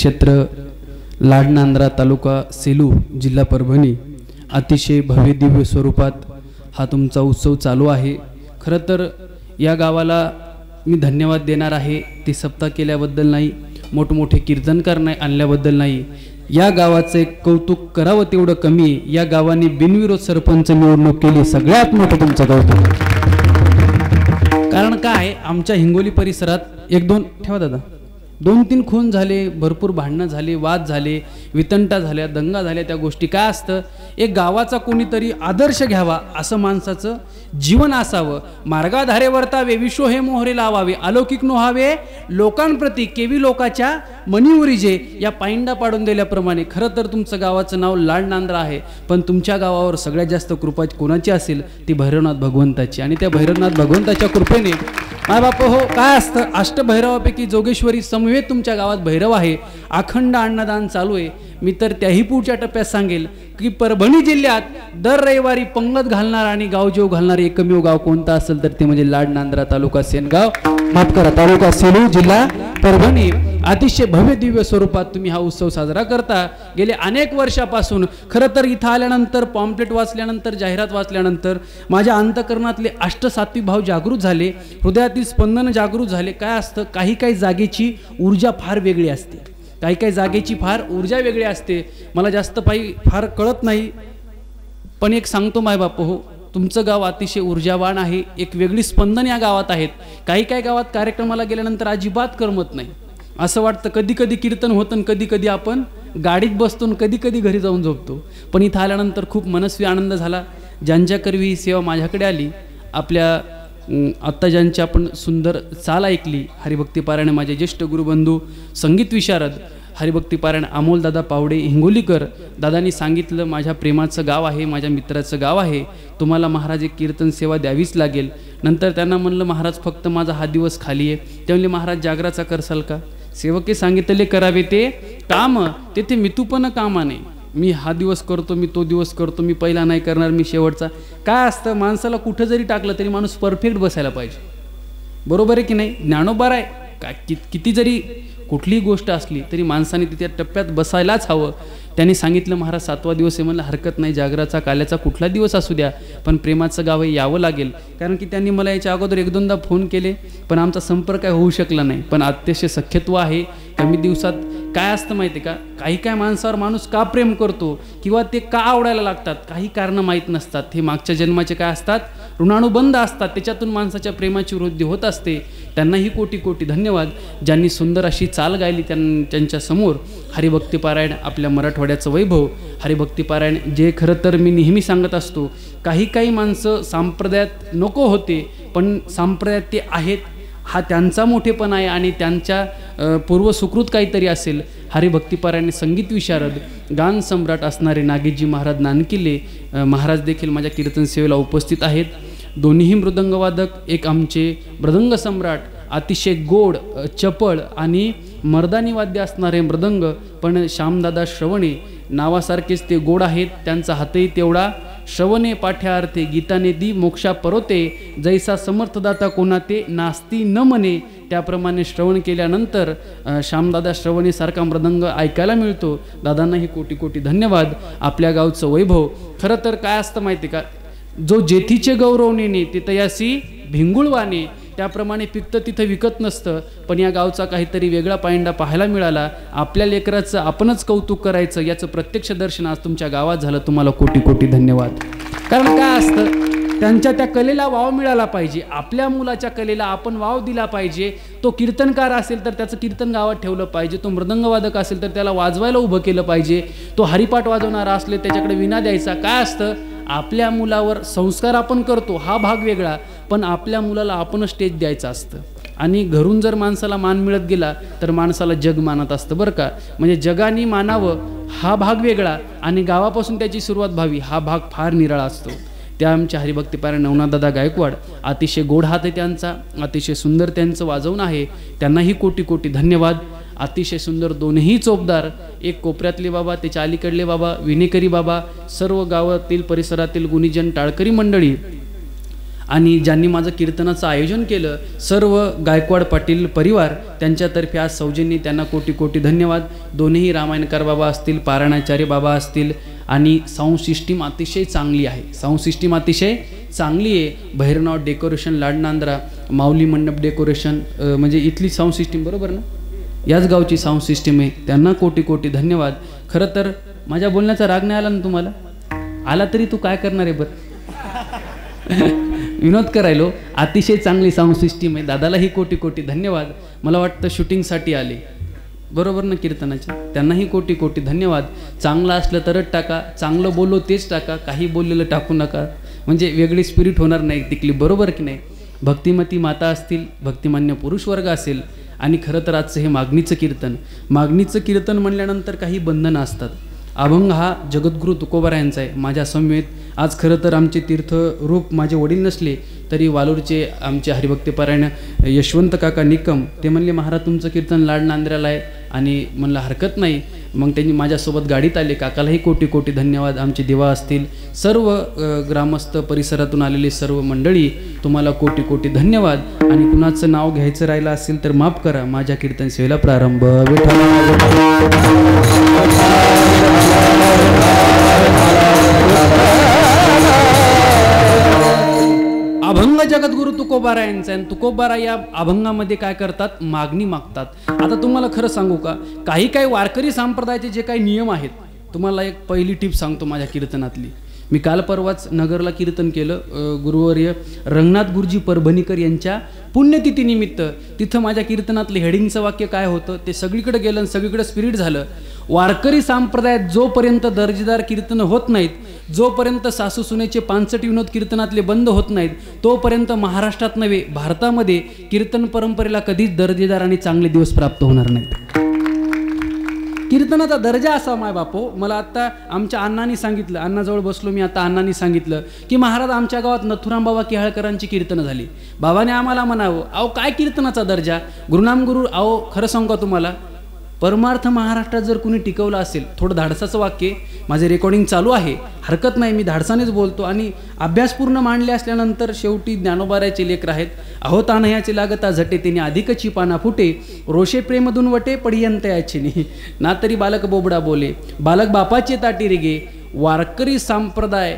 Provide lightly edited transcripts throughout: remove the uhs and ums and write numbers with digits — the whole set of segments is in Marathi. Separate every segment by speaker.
Speaker 1: तीर्थक्षेत्र लाडनांद्रा तालुका सेलू जिल्हा परभणी अतिशय भव्य दिव्य स्वरूपात हा तुमचा उत्सव चालू आहे। खरं तर या गावाला मी धन्यवाद देणार आहे, ते सप्ताह केल्याबद्दल नाही, मोठमोठे कीर्तनकार नाही आणल्याबद्दल नाही, या गावाचं एक कौतुक करावं तेवढं कमी आहे। या गावाने बिनविरोध सरपंच निवडणूक केली, सगळ्यात मोठं तुमचं कौतुक। कारण काय, आमच्या हिंगोली परिसरात एक दोन ठेवा दादा, 2-3 खून झाले, भरपूर भांडणं झाले, वाद झाले, वितंटा झाल्या, दंगा झाल्या। त्या गोष्टी काय असतं, एक गावाचा कोणीतरी आदर्श घ्यावा, असं माणसाचं जीवन असावं। मार्गाधारे वर्तावे, विश्व हे मोहरे लावावे, अलौकिक नोहावे लोकांप्रती, केवी लोकाच्या मनीवरी जे, या पायंडा पाडून दिल्याप्रमाणे खरं तर तुमचं गावाचं नाव लाडनांद्रा आहे, पण तुमच्या गावावर सगळ्यात जास्त कृपा कोणाची असेल ती भैरवनाथ भगवंताची। आणि त्या भैरवनाथ भगवंताच्या कृपेने माय बाप हो, काय असतं, अष्टभैरवापैकी जोगेश्वरी समवेत तुमच्या गावात भैरव आहे, अखंड अन्नदान चालू आहे। मी तर त्याही पुढच्या टप्प्यात सांगेल की परभणी जिल्ह्यात दर रविवारी पंगत घालणार आणि गावजेव घालणार एकमेव गाव कोणतं असेल तर ते म्हणजे लाडनांद्रा तालुका सेनगाव, माफ करा तालुका सेलू जिल्हा परभणी। अतिशय भव्य दिव्य स्वरूपात तुम्ही हा उत्सव साजरा करता गेले अनेक वर्षापासून। खरं तर इथं आल्यानंतर, पॉम्पलेट वाचल्यानंतर, जाहिरात वाचल्यानंतर माझ्या अंतकरणातले अष्टसात्विक भाव जागृत झाले, हृदयातील स्पंदन जागृत झाले। काय असतं, काही काही जागेची ऊर्जा फार वेगळी असते, काही काही जागेची फार ऊर्जा वेगळी असते। मला जास्त फार कळत नाही, पण एक सांगतो माय बाप हो, तुमचं गाव अतिशय ऊर्जावान आहे, एक वेगळी स्पंदन या गावात आहेत। काही काही गावात कार्यक्रमाला गेल्यानंतर अजिबात करमत नाही, असं वाटतं कधी कधी कीर्तन होतं, कधी कधी आपण गाडीत बसतो, कधी कधी घरी जाऊन झोपतो। पण इथं आल्यानंतर खूप मनस्वी आनंद झाला। ज्यांच्याकरवी ही सेवा माझ्याकडे आली, आपल्या आत्ता ज्यांची आपण सुंदर चाल ऐकली, हरिभक्तीपारायण माझे ज्येष्ठ गुरुबंधू संगीत विशारद हरिभक्तीपारायण अमोलदादा पावडे हिंगोलीकर दादांनी सांगितलं, माझ्या प्रेमाचं गाव आहे, माझ्या मित्राचं गाव आहे, तुम्हाला महाराज एक कीर्तन सेवा द्यावीच लागेल। नंतर त्यांना म्हणलं, महाराज फक्त माझा हा दिवस खाली आहे। ते म्हणले, महाराज जागराचा करसाल का? सेवके सांगितले करावे ते काम, तेथे मितूपण कामाने, मी हा दिवस करतो, मी तो दिवस करतो, मी पहिला नाही करणार, मी शेवटचा। काय असतं, माणसाला कुठं जरी टाकलं तरी माणूस परफेक्ट बसायला पाहिजे, बरोबर आहे की नाही? ज्ञानोबा आहे काय, किती जरी कुठलीही गोष्ट असली तरी माणसाने तिथे टप्प्यात बसायलाच हवं। त्यांनी सांगितलं, महाराज 7वा दिवस आहे, म्हणलं हरकत नाही, जागराचा काल्याचा कुठला दिवस असू द्या, पण प्रेमाचं गाव यावं लागेल। कारण की त्यांनी मला याच्या अगोदर 1-2दा फोन केले, पण आमचा संपर्क काय होऊ शकला नाही। पण अतिशय सख्यत्व आहे, कमी दिवसात काय असतं माहिती आहे का, काही काय माणसावर माणूस का प्रेम करतो किंवा ते का आवडायला लागतात, काही कारणं माहीत नसतात, हे मागच्या जन्माचे काय असतात, ऋणानुबंध असतात, त्याच्यातून माणसाच्या प्रेमाची वृद्धी होत असते। त्यांनाही कोटी कोटी धन्यवाद, ज्यांनी सुंदर अशी चाल गायली त्यांच्या समोर। हरिभक्तीपारायण आपल्या मराठवाड्याचं वैभव, हरिभक्तीपारायण जे खरं तर मी नेहमी सांगत असतो, काही काही माणसं संप्रदायात नको होते, पण संप्रदायात ते आहेत, हा त्यांचा मोठेपणा आहे आणि त्यांच्या पूर्वसुकृत काहीतरी असेल। हरिभक्तीपारायण संगीत विशारद गान सम्राट असणारे नागेशजी महाराज नानकिल्ले महाराज देखील माझ्या कीर्तन सेवेला उपस्थित आहेत। दोन्हीही मृदंगवादक, एक आमचे मृदंग सम्राट, अतिशय गोड, चपळ आणि मर्दानी वाद्य असणारे मृदंग, पण श्यामदादा श्रवणे नावासारखेच ते गोड आहेत, त्यांचा हातही तेवढा। श्रवणे पाठ्यार्थे गीताने दी मोक्षा परोते, जैसा समर्थदाता कोणा ते नास्ती न मने, त्याप्रमाणे श्रवण केल्यानंतर श्यामदादा श्रवणेसारखा मृदंग ऐकायला मिळतो। दादांनाही कोटी कोटी धन्यवाद। आपल्या गावचं वैभव खरं तर काय असतं माहिती का, जो जेथीचे गौरव नेणे ते तयासी भिंगुळवाने, त्याप्रमाणे पिकतं तिथं विकत नसतं, पण या गावचा काहीतरी वेगळा पायंडा पाहायला मिळाला। आपल्या लेकराचं आपणच कौतुक करायचं, याचं प्रत्यक्ष दर्शन आज तुमच्या गावात झालं, तुम्हाला कोटी कोटी धन्यवाद। कारण काय असतं, त्यांच्या त्या कलेला वाव मिळाला पाहिजे, आपल्या मुलाच्या कलेला आपण वाव दिला पाहिजे। तो कीर्तनकार असेल तर त्याचं कीर्तन गावात ठेवलं पाहिजे, तो मृदंगवादक असेल तर त्याला वाजवायला उभं केलं पाहिजे, तो हरिपाठ वाजवणारा असले त्याच्याकडे विना द्यायचा। काय असतं, आपल्या मुलावर संस्कार आपण करतो हा भाग वेगळा, पण आपल्या मुलाला आपण स्टेज द्यायचं असतं। आणि घरून जर माणसाला मान मिळत गेला तर माणसाला जग मानत असतं बरं का, म्हणजे जगाने मानावं हा भाग वेगळा आणि गावापासून त्याची सुरुवात व्हावी हा भाग फार निराळा असतो। त्या आमच्या हरिभक्तीपारायण नवनाथदादा गायकवाड, अतिशय गोड हात आहे त्यांचा, अतिशय सुंदर त्यांचं वाजवून आहे, त्यांनाही कोटी कोटी धन्यवाद। अतिशय सुंदर दोनही चोपदार, एक कोपऱ्यातले बाबा, त्याच्या अलीकडले बाबा, विनेकरी बाबा, सर्व गावातील परिसरातील गुणीजन टाळकरी मंडळी, आणि ज्यांनी माझं कीर्तनाचं आयोजन केलं सर्व गायकवाड पाटील परिवार त्यांच्यातर्फे आज सौजन्य त्यांना कोटी कोटी धन्यवाद. दोन्ही रामायणकार बाबा असतील, पारायणाचार्य बाबा असतील आणि साऊंड सिस्टीम अतिशय चांगली आहे. साऊंड सिस्टीम अतिशय चांगली आहे. भैरवनाथ डेकोरेशन, लाडनांद्रा, माऊली मंडप डेकोरेशन, म्हणजे इथली साऊंड सिस्टीम बरोबर ना, याच गावची साऊंड सिस्टीम आहे. त्यांना कोटी कोटी धन्यवाद. खरं तर माझ्या बोलण्याचा राग नाही आला ना तुम्हाला? आला तरी तू काय करणार आहे बरं? विनोद करायलो. अतिशय चांगली साऊंड सिस्टीम आहे. दादालाही कोटी कोटी धन्यवाद. मला वाटतं शूटिंगसाठी आले बरोबर ना कीर्तनाचे, त्यांनाही कोटी कोटी धन्यवाद. चांगलं असलं तरच टाका, चांगलं बोललो तेच टाका, काही बोललेलं टाकू नका, म्हणजे वेगळी स्पिरिट होणार नाही ती क्लिप, बरोबर की नाही? भक्तिमती माता असतील, भक्तिमान्य पुरुष वर्ग असेल. आणि खरं तर आजचं हे मागणीचं कीर्तन, मागणीचं कीर्तन म्हणल्यानंतर काही बंधनं असतात. अभंग हा जगद्गुरू तुकोबारायांचा आहे माझ्या समवेत. आज खरं तर आमचे तीर्थरूप माझे वडील नसले तरी वालूरचे आमचे हरिभक्तीपरायण यशवंत काका निकम ते म्हणले महाराज तुमचं कीर्तन लाडनांद्र्याला आहे, आणि म्हणलं हरकत नाही. मग त्यांनी माझ्यासोबत गाडीत आले. काकालाही कोटी कोटी धन्यवाद. आमचे देवा असतील, सर्व ग्रामस्थ परिसरातून आलेले सर्व मंडळी तुम्हाला कोटी कोटी धन्यवाद. आणि कुणाचं नाव घ्यायचं राहिलं असेल तर माफ करा. माझ्या कीर्तन सेवेला प्रारंभ. अभंग जगद्गुरू तुकोबारायांचा आहे. तुकोबारा या अभंगामध्ये काय करतात? मागणी मागतात. आता तुम्हाला खरं सांगू का, काही काही वारकरी संप्रदायाचे जे काही नियम आहेत, तुम्हाला एक पहिली टिप सांगतो माझ्या कीर्तनातली. मी काल परवाच नगरला कीर्तन केलं, गुरुवर्य रंगनाथ गुरुजी परभणीकर यांच्या पुण्यतिथीनिमित्त. तिथं माझ्या कीर्तनातलं हेडिंगचं वाक्य काय होतं ते सगळीकडे गेलं आणि सगळीकडे स्पिरिट झालं. वारकरी संप्रदायात जोपर्यंत दर्जेदार कीर्तन होत नाहीत, जोपर्यंत सासू सुनेचे पानसट विनोद कीर्तनातले बंद होत नाहीत, तोपर्यंत महाराष्ट्रात नव्हे भारतामध्ये कीर्तन परंपरेला कधीच दर्जेदार आणि चांगले दिवस प्राप्त होणार नाहीत. कीर्तनाचा दर्जा असा माय बापो. मला आत्ता आमच्या अण्णांनी सांगितलं, अण्णाजवळ बसलो मी आता, अण्णांनी सांगितलं की महाराज आमच्या गावात नथुराम बाबा किहाळकरांची कीर्तनं झाली. बाबाने आम्हाला म्हणावं, अहो काय कीर्तनाचा दर्जा, गुरुनाम गुरु. अहो खरं सांगू का तुम्हाला, परमार्थ महाराष्ट्रात जर कुणी टिकवला असेल, थोडं धाडसाचं वाक्य, माझे रेकॉर्डिंग चालू आहे, हरकत नाही, मी धाडसानेच बोलतो. आणि अभ्यास पूर्ण मांडले असल्यानंतर शेवटी ज्ञानोबारायचे लेकर आहेत. अहो तानह्याचे लागता झटे तेने अधिकची पाना फुटे, रोषे प्रेमधून वटे पडियंत याचिनी, ना तरी बालक बोबडा बोले, बालक बापाचे ताटी रेगे. वारकरी संप्रदाय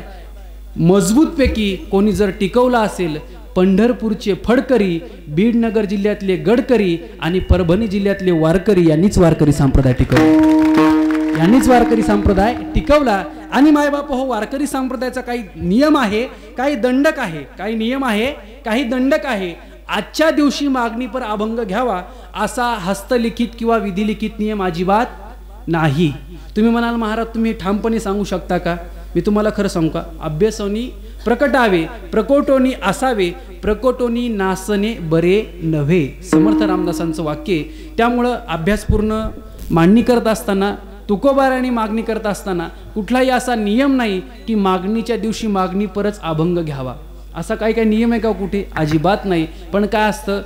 Speaker 1: मजबूतपैकी कोणी जर टिकवला असेल, पंढरपूरचे फडकरी, बीड नगर जिल्ह्यातले गडकरी आणि परभणी जिल्ह्यातले वारकरी यांनीच वारकरी संप्रदाय टिकवला, यांनीच वारकरी संप्रदाय टिकवला. आणि मायबाप हो, वारकरी संप्रदायाचा काही नियम आहे, काही दंडक आहे, काही नियम आहे, काही दंडक आहे. आजच्या दिवशी मागणी पर अभंग घ्यावा असा हस्तलिखित किंवा विधिलिखित नियम अजिबात नाही. तुम्ही म्हणाल महाराज तुम्ही ठामपणे सांगू शकता का? मी तुम्हाला खरं सांगू का, अभ्यासोनी प्रकटावे, प्रकोटोनी असावे, प्रकोटोनी नासने बरे नव्हे, समर्थ रामदासांचं वाक्य. त्यामुळं अभ्यासपूर्ण मांडणी करत असताना, तुकोबाराने मागणी करत असताना कुठलाही असा नियम नाही की मागणीच्या दिवशी मागणी परच अभंग घ्यावा, असा काही काही नियम आहे का कुठे? अजिबात नाही. पण काय असतं,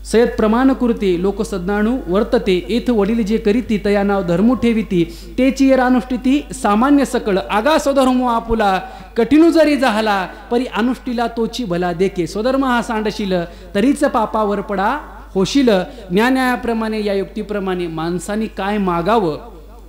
Speaker 1: सयत प्रमाण कुर्ते लोक सद्नाणू वर्तते, एथ वडील जे करीती तया नाव धर्मू ठेविती, तेची अनुष्ठिती सामान्य सकळ, आगा स्वधर्म आपुला कठीणू जरी झाला, परी अनुष्ठीला तोची भला देखे, स्वधर्म हा सांडशील तरीच पापावर पडा होशील. न्यायाप्रमाणे या युक्तीप्रमाणे माणसाने काय मागावं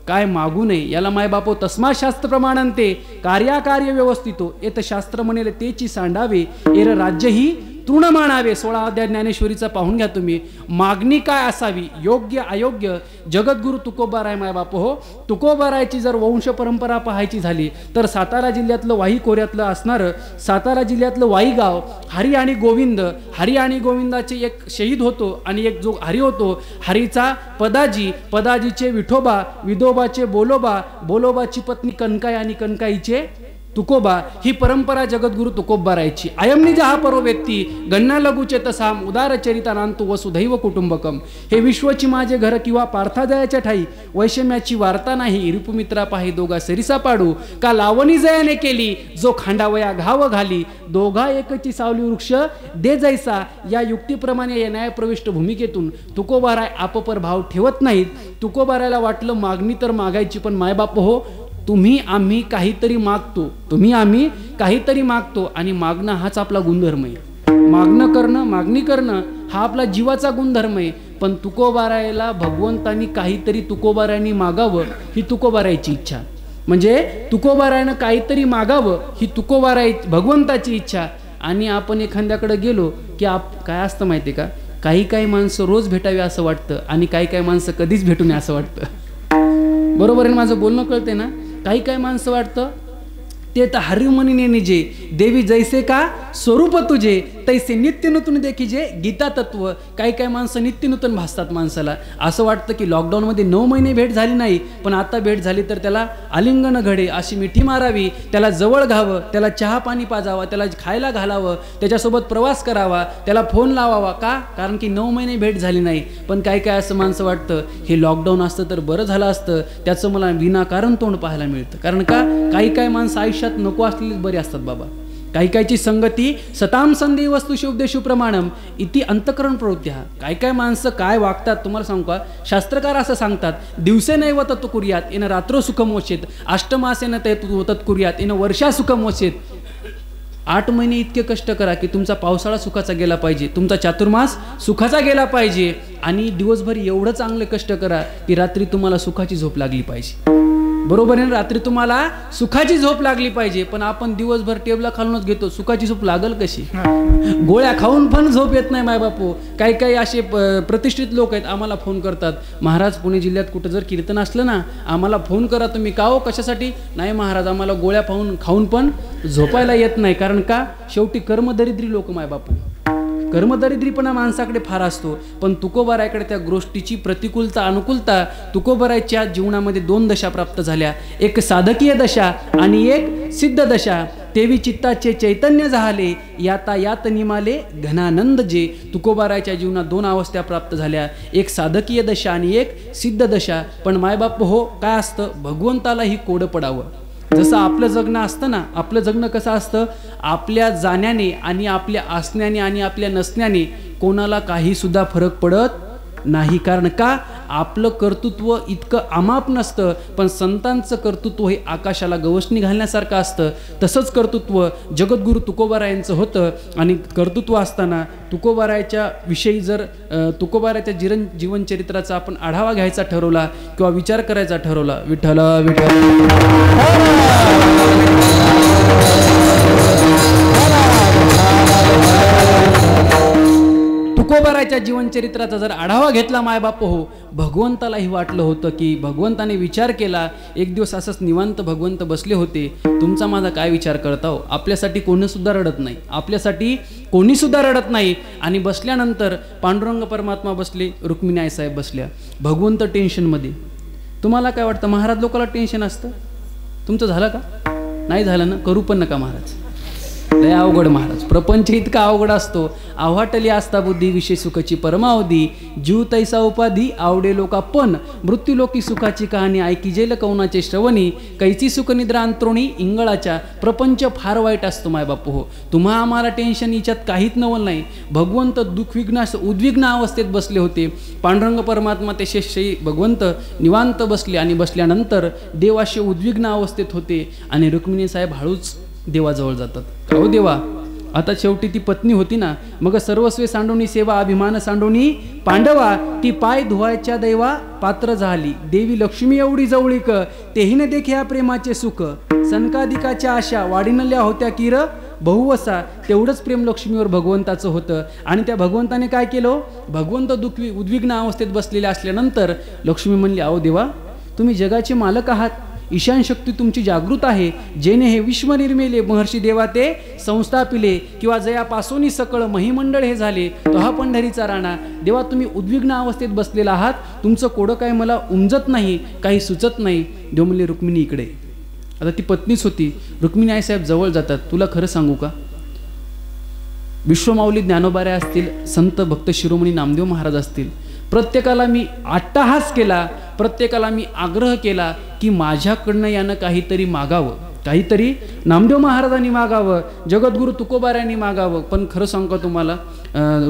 Speaker 1: काय मागू नये याला मायबापो तस्मा शास्त्र प्रमाणंते, कार्याकार्य व्यवस्थितो येत शास्त्र म्हणेल तेची सांडावे, एर राज्य ही तृण मानावे. 16 अध्याय ज्ञानेश्वरीचा पाहून घ्या तुम्ही. मागणी काय असावी, योग्य अयोग्य. जगद्गुरु तुकोबाराय मायबाप हो, तुकोबारायची जर वंश परंपरा पाहायची झाली तर सातारा जिल्ह्यातलं वाही खोऱ्यातलं असणारं सातारा जिल्ह्यातलं वाई गाव, हरी आणि गोविंद, हरी आणि गोविंदाचे एक शहीद होतो आणि एक जो हरी होतो, हरीचा पदाजी, पदाजीचे विठोबा, विधोबाचे बोलोबा, बोलोबाची पत्नी कनकाई आणि कनकाईचे तुकोबा. ही परंपरा जगद्गुरु तुकोबारायची. अयमनी जहा परो व्यक्ती गण्णा लघुचे तसाम उदार चरिता नांतू वसुधैव कुटुंबकम. हे विश्वची माझे घर किंवा पार्थाजयाच्या ठाई, वैषम्याची वार्ता नाही, रिपुमित्रा पाही दोघा सरिसा पाडू, का लावणी जयाने केली जो खांडावया घाव घाली, दोघा एकची सावली वृक्ष दे जैसा. या युक्तीप्रमाणे या न्यायप्रविष्ट भूमिकेतून तुकोबाराय आपपर भाव ठेवत नाहीत. तुकोबारायला वाटलं मागणी तर मागायची, पण मायबाप हो तुम्ही आम्ही काहीतरी मागतो आणि मागणं हाच आपला गुणधर्म आहे. मागणी करणं हा आपला जीवाचा गुणधर्म आहे. पण तुकोबारायला भगवंतांनी काहीतरी तुकोबारायांनी मागावं ही तुकोबारायची इच्छा. म्हणजे तुकोबारायनं काहीतरी मागावं ही तुकोबाराय भगवंताची इच्छा. आणि आपण एखाद्याकडे गेलो की काय असतं माहिती आहे का, काही माणसं रोज भेटावी असं वाटतं आणि काही माणसं कधीच भेटू नये असं वाटतं. बरोबर आहे, माझं बोलणं कळते ना. काही माणसं वाटतं ते तर हरिमनी निजे देवी जैसे का स्वरूप तुझे तैसे नित्य नूतन देखी जे गीता तत्व. काही माणसं नित्य नूतन भासतात माणसाला. असं वाटतं की लॉकडाऊनमध्ये 9 महिने भेट झाली नाही, पण आता भेट झाली तर त्याला आलिंगन घडे, अशी मिठी मारावी, त्याला जवळ घ्यावं, त्याला चहा पाणी पाजावा, त्याला खायला घालावं, त्याच्यासोबत प्रवास करावा, त्याला फोन लावावा. का? कारण की 9 महिने भेट झाली नाही. पण काही असं माणसं वाटतं हे लॉकडाऊन असतं तर बरं झालं असतं, त्याचं मला विनाकारण तोंड पाहायला मिळतं. कारण का काही माणसं आयुष्यात नको असलेली बरी असतात बाबा. काही संगती सताम संधी वस्तू शिवदेशू प्रमाणम इति अंतकरण प्रवृत्ती. काही माणसं काय वागतात तुम्हाला सांगू का. शास्त्रकार असं सांगतात, दिवसे नैव तत् कुर्यात येणं रात्र सुखमोचेत, अष्टमासेन तत् कुर्यात येणं वर्षा सुखमोचेत. 8 महिने इतके कष्ट करा की तुमचा पावसाळा सुखाचा गेला पाहिजे, तुमचा चातुर्मास सुखाचा गेला पाहिजे, आणि दिवसभर एवढं चांगले कष्ट करा की रात्री तुम्हाला सुखाची झोप लागली पाहिजे. बरोबर आहे, रात्री तुम्हाला सुखाची झोप लागली पाहिजे. पण आपण दिवसभर टेबला खालूनच घेतो, सुखाची झोप लागल कशी. गोळ्या खाऊन पण झोप येत नाही मायबापू. काही असे प्रतिष्ठित लोक आहेत, आम्हाला फोन करतात, महाराज पुणे जिल्ह्यात कुठं जर कीर्तन असलं ना आम्हाला फोन करा तुम्ही. का हो, कशासाठी? नाही महाराज, आम्हाला गोळ्या खाऊन पण झोपायला येत नाही. कारण का, शेवटी कर्मदरिद्री लोक मायबापू. कर्मदरिद्रीपणा माणसाकडे फार असतो. पण तुकोबारायकडे त्या गोष्टीची प्रतिकूलता अनुकूलता, तुकोबारायच्या जीवनामध्ये 2 दशा प्राप्त झाल्या, एक साधकीय दशा आणि एक सिद्ध दशा. तेवी चित्ताचे चैतन्य झाले, यात निमाले घनानंद जे. तुकोबारायच्या जीवनात 2 अवस्था प्राप्त झाल्या, एक साधकीय दशा आणि एक सिद्ध दशा. पण मायबाप हो, काय असतं, भगवंतालाही कोडं पडावं. जसं आपलं जगणं असतं ना, आपलं जगणं कसं असतं, आपल्या जाण्याने आणि आपल्या असण्याने आणि आपल्या नसण्याने कोणाला काही सुद्धा फरक पडत नाही. कारण का, आपलं कर्तृत्व इतकं अमाप नसतं. पण संतांचं कर्तृत्व हे आकाशाला गवसणी घालण्यासारखं असतं. तसंच कर्तृत्व जगद्गुरू तुकोबारायांचं होतं. आणि कर्तृत्व असताना तुकोबारायच्या विषयी जर तुकोबारायच्या जीवनचरित्राचा आपण आढावा घ्यायचा ठरवला किंवा विचार करायचा ठरवला, विठ्ठल विठ्ठल तुकोबारायच्या जीवनचरित्राचा जर आढावा घेतला मायबाप हो, भगवंतालाही वाटलं होतं की भगवंताने विचार केला. एक दिवस असंच निवांत भगवंत बसले होते. तुमचा माझा काय विचार करता हो, आपल्यासाठी कोणीसुद्धा रडत नाही. आणि बसल्यानंतर पांडुरंग परमात्मा बसले, रुक्मिणी आईसाहेब बसल्या, भगवंत टेन्शनमध्ये. तुम्हाला काय वाटतं, महाराज लोकांना टेन्शन असतं? तुमचं झालं का? नाही झालं ना, करू पण नका महाराज. लय अवघड महाराज, प्रपंच इतका अवघड असतो. आव्हाटली असता बुद्धी विषय सुखाची परमावधी, जीव तैसा उपाधी आवडे लोका पण मृत्यू लोकी सुखाची कहाणी ऐकी जेल कौनाचे श्रवणी, कैची सुख निद्रा अंतरोणी इंगळाच्या. प्रपंच फार वाईट असतो मायबापू हो. तुम्हा आम्हाला टेन्शन याच्यात काहीच नवल नाही. भगवंत उद्विग्न अवस्थेत बसले होते. पांडुरंग परमात्मा ते शेषी भगवंत निवांत बसले आणि बसल्यानंतर देवाशी उद्विग्न अवस्थेत होते. आणि रुक्मिणी साहेब हळूच देवाजवळ जातात. का हो देवा, आता शेवटी ती पत्नी होती ना, मग सर्वस्वे सांडोनी सेवा अभिमान सांडोनी पांडवा, ती पाय धुवायच्या दैवा पात्र झाली. देवी लक्ष्मी एवढी जवळीक, तेही न देखे या प्रेमाचे सुख. सनकादिकाच्या आशा वाढीनल्या होत्या किर बहुवसा. तेवढंच प्रेम लक्ष्मीवर भगवंताचं होतं. आणि त्या भगवंताने काय केलं, भगवंत उद्विग्न अवस्थेत बसलेले असल्यानंतर लक्ष्मी म्हणली, अहो देवा, तुम्ही जगाचे मालक आहात, ईशान शक्ती तुमची जागृत आहे. जेने हे विश्व निर्मिले, महर्षी देवा ते संस्थापिले, किंवा जयापासून सकळ महिमंडळ हे झाले, तो हा पंढरीचा राणा. देवा, तुम्ही उद्विग्न अवस्थेत बसलेला आहात, तुमचं कोडं काय मला उमजत नाही, काही सुचत नाही. देव म्हणले, रुक्मिणी इकडे. आता ती पत्नीच होती. रुक्मिणी आईसाहेब जवळ जातात. तुला खरं सांगू का, विश्वमाऊली ज्ञानोबाऱ्या असतील, संत भक्त शिरोमणी नामदेव महाराज असतील, प्रत्येकाला मी अट्टहास केला, प्रत्येकाला मी आग्रह केला की माझ्याकडनं यानं काहीतरी मागावं, काहीतरी नामदेव महाराजांनी मागावं, जगद्गुरू तुकोबाऱ्यांनी मागावं. पण खरं सांगू का तुम्हाला,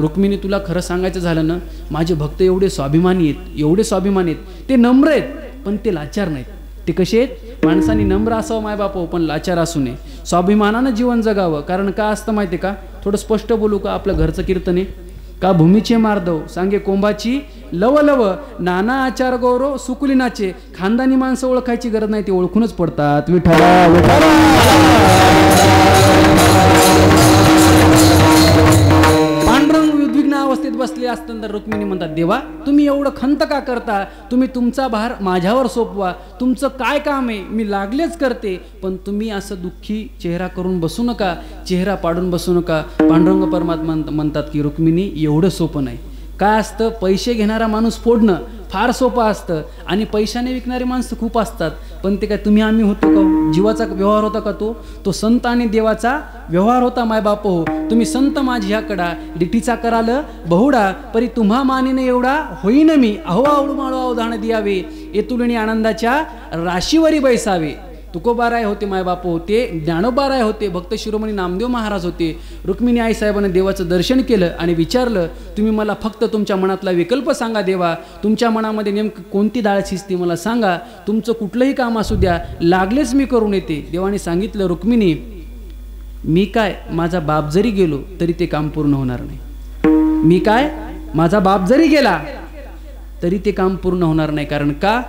Speaker 1: रुक्मिणी, तुला खरं सांगायचं झालं ना, माझे भक्त एवढे स्वाभिमानी आहेत, एवढे स्वाभिमानी आहेत. ते नम्र आहेत पण ते लाचार नाहीत. ते कसे आहेत, माणसाने नम्र असावं मायबाप हो, पण लाचार असू नये. स्वाभिमानानं जीवन जगावं. कारण का असतं माहिती आहे का? थोडं स्पष्ट बोलू का? आपलं घरचं कीर्तन आहे. का भूमीचे मार्दव सांगे कोंबाची लव लव, नाना आचार गौरव सुकुली नाचे. खानदानी माणसं ओळखायची गरज नाही, ते ओळखूनच पडतात. विठ्ठला विठ्ठला. पांडुरंग उद्विग्न अवस्थेत बसले असताना रुक्मिणी म्हणतात, देवा तुम्ही एवढं खंत का करता? तुम्ही तुमचा भार माझ्यावर सोपवा. तुमचं काय काम आहे? मी लागलेच करते, पण तुम्ही असं दुःखी चेहरा करून बसू नका, चेहरा पाडून बसू नका. पांडुरंग परमात्मा म्हणतात की रुक्मिणी एवढं सोपं नाही. काय असतं? पैसे घेणारा माणूस फोडणं फार सोपं असतं आणि पैशाने विकणारी माणसं खूप असतात. पण ते काय तुम्ही आम्ही होतो का? जीवाचा व्यवहार होता का तो संत आणि देवाचा व्यवहार होता मायबाप हो. तुम्ही संत माझ्याकडा डिटीचा कराल बहुडा, परी तुम्हा मानेने एवढा होईन मी. अहो आवडू माळू अवधान द्यावे, येतुलणी आनंदाच्या राशीवरी बैसावे. तुकोबाराय होते मायबाप होते, ज्ञानोबाराय होते, भक्त शिरोमणी नामदेव महाराज होते. रुक्मिणी आईसाहेबांनी देवाचं दर्शन केलं आणि विचारलं, तुम्ही मला फक्त तुमच्या मनातला विकल्प सांगा देवा. तुमच्या मनामध्ये नेमकं कोणती डाळ शिजते मला सांगा. तुमचं कुठलंही काम असू द्या, लागलेच मी करून येते. देवाने सांगितलं, रुक्मिणी मी काय माझा बाप जरी गेलो तरी ते काम पूर्ण होणार नाही. मी काय माझा बाप जरी गेला तरी ते काम पूर्ण होणार नाही. कारण का?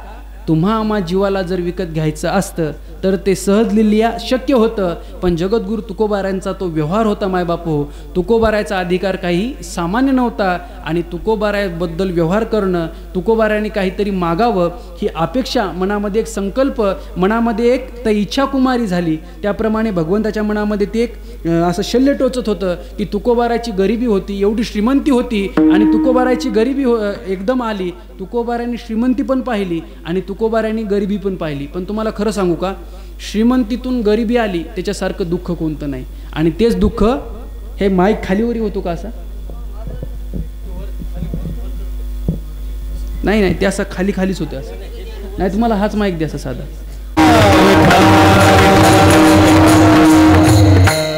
Speaker 1: तुम्हा आम्हा जीवाला जर विकत घ्यायचं असतं तर ते सहज लिहिल्या शक्य होतं. पण जगद्गुरु तुकोबारायांचा तो व्यवहार होता मायबाप हो. तुकोबारायाचा अधिकार काही सामान्य नव्हता आणि तुकोबारायाबद्दल व्यवहार करणं, तुकोबारायांनी काहीतरी मागावं ही अपेक्षा मनामध्ये, एक संकल्प मनामध्ये, एक तर इच्छा कुमारी झाली. त्याप्रमाणे भगवंताच्या मनामध्ये ते एक असं शल्य टोचत होतं की तुकोबाराची गरिबी होती, एवढी श्रीमंती होती आणि तुकोबाराची गरिबी एकदम आली. तुकोबारायांनी श्रीमंती पण पाहिली आणि तुकोबारायांनी गरिबी पण पाहिली. पण तुम्हाला खरं सांगू का? श्रीमंतीतून गरिबी आली त्याच्यासारखं दुःख कोणतं नाही. आणि तेच दुःख हे माईक खालीवरी होतो का? असा नाही नाही, ते असं खाली खालीच होतं. असं नाही, तुम्हाला हाच माईक द्या साधा.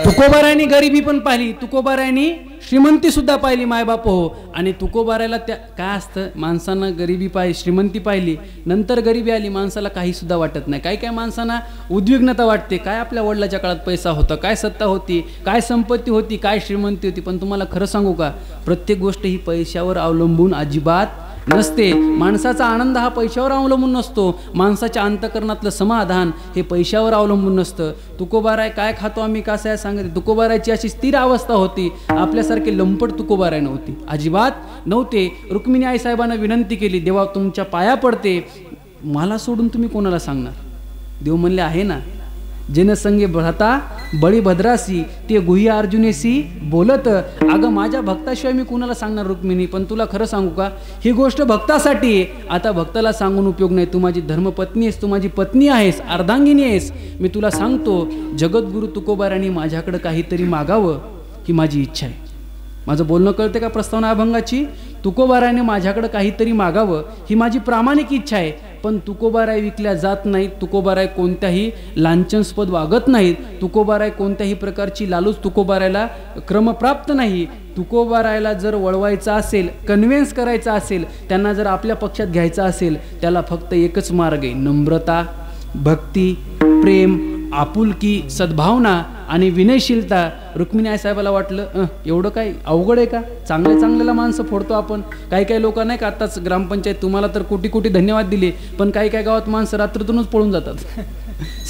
Speaker 1: तुकोबारायांनी गरिबी पण पाहिली, तुकोबारायांनी श्रीमंती सुद्धा पाहिली मायबाप हो. आणि तुकोबारायला त्या काय असतं, माणसांना गरिबी पाहिली, श्रीमंती पाहिली, नंतर गरिबी आली, माणसाला काही सुद्धा वाटत नाही. काय काय माणसांना उद्विग्नता वाटते. काय आपल्या वडिलाच्या काळात पैसा होता, काय सत्ता होती, काय संपत्ती होती, काय श्रीमंती होती. पण तुम्हाला खरं सांगू का? प्रत्येक गोष्ट ही पैशावर अवलंबून अजिबात नसते. माणसाचा आनंद हा पैशावर अवलंबून नसतो. माणसाच्या अंतकरणातलं समाधान हे पैशावर अवलंबून नसतं. तुकोबाराय काय खातो आम्ही कसं आहे सांगते. तुकोबारायची अशी स्थिर अवस्था होती. आपल्यासारखे लंपट तुकोबाराय नव्हती, अजिबात नव्हते. रुक्मिणी आईसाहेबांना विनंती केली, देवा तुमच्या पाया पडते, मला सोडून तुम्ही कोणाला सांगणार? देव म्हणले, आहे ना, जनसंगे भ्राता बळीभद्रासी ते गुह्य अर्जुनेसी बोलत. अगं माझ्या भक्ताशिवाय मी कुणाला सांगणार रुक्मिणी? पण तुला खरं सांगू का? ही गोष्ट भक्तासाठी आहे. आता भक्ताला सांगून उपयोग नाही. तू माझी धर्मपत्नी आहेस, तू माझी पत्नी आहेस, अर्धांगिनी आहेस. मी तुला सांगतो, जगद्गुरु तुकोबारायांनी माझ्याकडे काहीतरी मागावं ही माझी इच्छा आहे. माझं बोलणं कळते का प्रस्तावना अभंगाची? तुकोबारायाने माझ्याकडे काहीतरी मागावं ही माझी प्रामाणिक इच्छा आहे. पण तुकोबाराय विकल्या जात नाहीत. तुकोबाराय कोणत्याही लांछनस्पद वागत नाहीत. तुकोबाराय कोणत्याही प्रकारची लालूच तुकोबारायला क्रमप्राप्त नाही. तुकोबारायला जर वळवायचं असेल, कन्व्हिन्स करायचं असेल, त्यांना जर आपल्या पक्षात घ्यायचं असेल, त्याला फक्त एकच मार्ग आहे, नम्रता, भक्ती, प्रेम, आपुलकी, सद्भावना आणि विनयशीलता. रुक्मिणी आईसाहेबाला वाटलं एवढं काय अवघड आहे का? चांगल्याला माणसं फोडतो आपण. काही काही लोक नाही का, आत्ताच ग्रामपंचायत तुम्हाला तर कोटी कोटी धन्यवाद दिले, पण काही काही गावात माणसं रात्रीतूनच पळून जातात.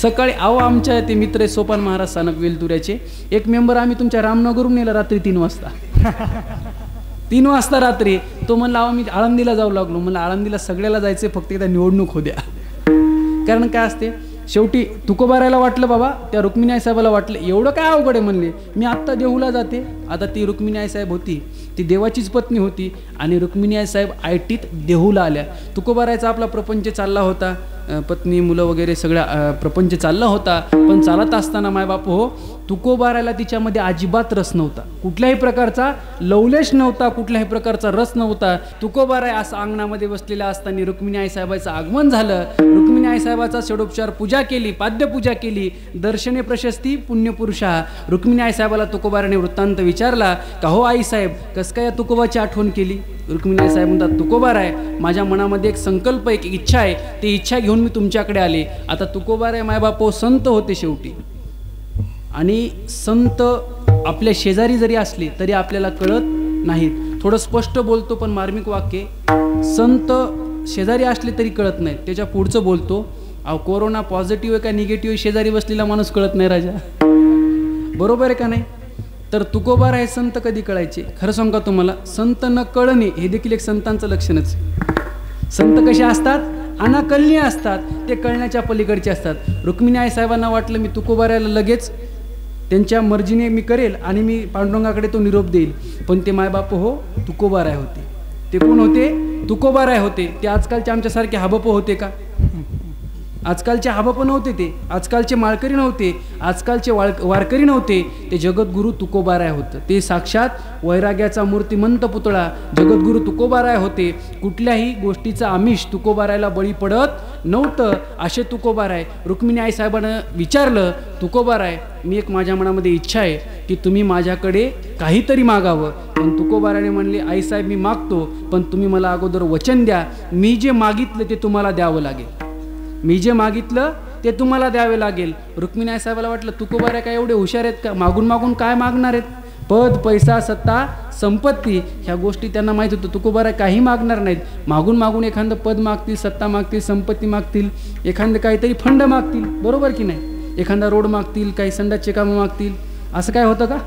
Speaker 1: सकाळी आमच्या ते मित्र आहे सोपान महाराज सानप वेलतुऱ्याचे, एक मेंबर आम्ही तुमच्या रामनगरहून नेला रात्री 3 वाजता. 3 वाजता रात्री. तो म्हणला मी आळंदीला जाऊ लागलो. म्हणलं आळंदीला सगळ्याला जायचं, फक्त एकदा निवडणूक होऊ द्या. कारण काय असते, शेवटी तुकोबारायला वाटलं बाबा, त्या रुक्मिणी आईसाहेबाला वाटलं एवढं काय अवघड आहे. म्हणले मी आत्ता देहूला जाते. आता ती रुक्मिणी आईसाहेब होती, ती देवाचीच पत्नी होती आणि रुक्मिणी आईसाहेब आयटीत देहूला आल्या. तुकोबारायचा आपला प्रपंच चालला होता, पत्नी मुलं वगैरे सगळ्या प्रपंच चालला होता. पण चालत असताना मायबाप हो, तुकोबारायला तिच्यामध्ये अजिबात रस नव्हता, कुठल्याही प्रकारचा लवलेश नव्हता, कुठल्याही प्रकारचा रस नव्हता. तुकोबाराय असं अंगणामध्ये बसलेल्या असताना रुक्मिणी आईसाहेबाचं आगमन झालं. रुक्मिणी आईसाहेबाचा षडोपचार पूजा केली, पाद्यपूजा केली, दर्शने प्रशस्ती पुण्यपुरुषा. रुक्मिणी आईसाहेबाला तुकोबाराने वृत्तांत विचारला का हो आईसाहेब, कसं काय या तुकोबाची आठवण केली? रुक्मिणी साहेब म्हणतात, तुकोबाराय, माझ्या मनामध्ये एक संकल्प, एक इच्छा आहे, ती इच्छा घेऊन मी तुमच्याकडे आले. आता तुकोबाराय मायबापो संत होते शेवटी, आणि संत आपल्या शेजारी जरी असले तरी आपल्याला कळत नाहीत. थोडं स्पष्ट बोलतो पण मार्मिक वाक्य, संत शेजारी असले तरी कळत नाहीत. त्याच्या पुढचं बोलतो, अहो कोरोना पॉझिटिव्ह आहे का निगेटिव्ह शेजारी बसलेला माणूस कळत नाही राजा. बरोबर आहे का नाही? तर तुकोबाराय संत कधी कळायचे? खरं सांगू का तुम्हाला, संत न कळणे हे देखील एक संतांचं लक्षणच. संत कसे असतात? अनाकलनीय असतात, ते कळण्याच्या पलीकडचे असतात. रुक्मिणी आई साहेबांना वाटलं मी तुकोबारायला लगेच त्यांच्या मर्जीने मी करेल आणि मी पांडुरंगाकडे तो निरोप देईल. पण ते मायबाप हो तुकोबाराय होते. ते कोण होते? तुकोबाराय होते. ते आजकालचे आमच्यासारखे हाबप होते का? आजकालचे हाबप नव्हते, ते आजकालचे माळकरी नव्हते, आजकालचे वारकरी नव्हते. ते जगद्गुरू तुकोबाराय होतं. ते साक्षात वैराग्याचा मूर्तिमंत पुतळा जगद्गुरू तुकोबाराय होते. कुठल्याही गोष्टीचा आमिष तुकोबारायला बळी पडत नव्हतं. असे तुकोबाराय. रुक्मिणी आई साहेबांना विचारलं, तुकोबाराय, मी एक माझ्या मनामध्ये इच्छा आहे की तुम्ही माझ्याकडे काहीतरी मागावं. पण तुकोबारायने म्हणले, आईसाहेब मी मागतो, पण तुम्ही मला अगोदर वचन द्या, मी जे मागितलं ते तुम्हाला द्यावं लागेल. मी जे मागितलं ते तुम्हाला द्यावे लागेल. रुक्मिणी आई साहेबाला वाटलं तुकोबाराय काय एवढे हुशार आहेत का? मागून मागून काय मागणार आहेत? पद, पैसा, सत्ता, संपत्ती ह्या गोष्टी त्यांना माहीत होतं. तुकोबाराय काही मागणार नाहीत. मागून मागून एखादं पद मागतील, सत्ता मागतील, संपत्ती मागतील, एखादं काहीतरी फंड मागतील, बरोबर की नाही? एखादा रोड मागतील, काही संडासचे कामं मागतील. असं काय होतं का?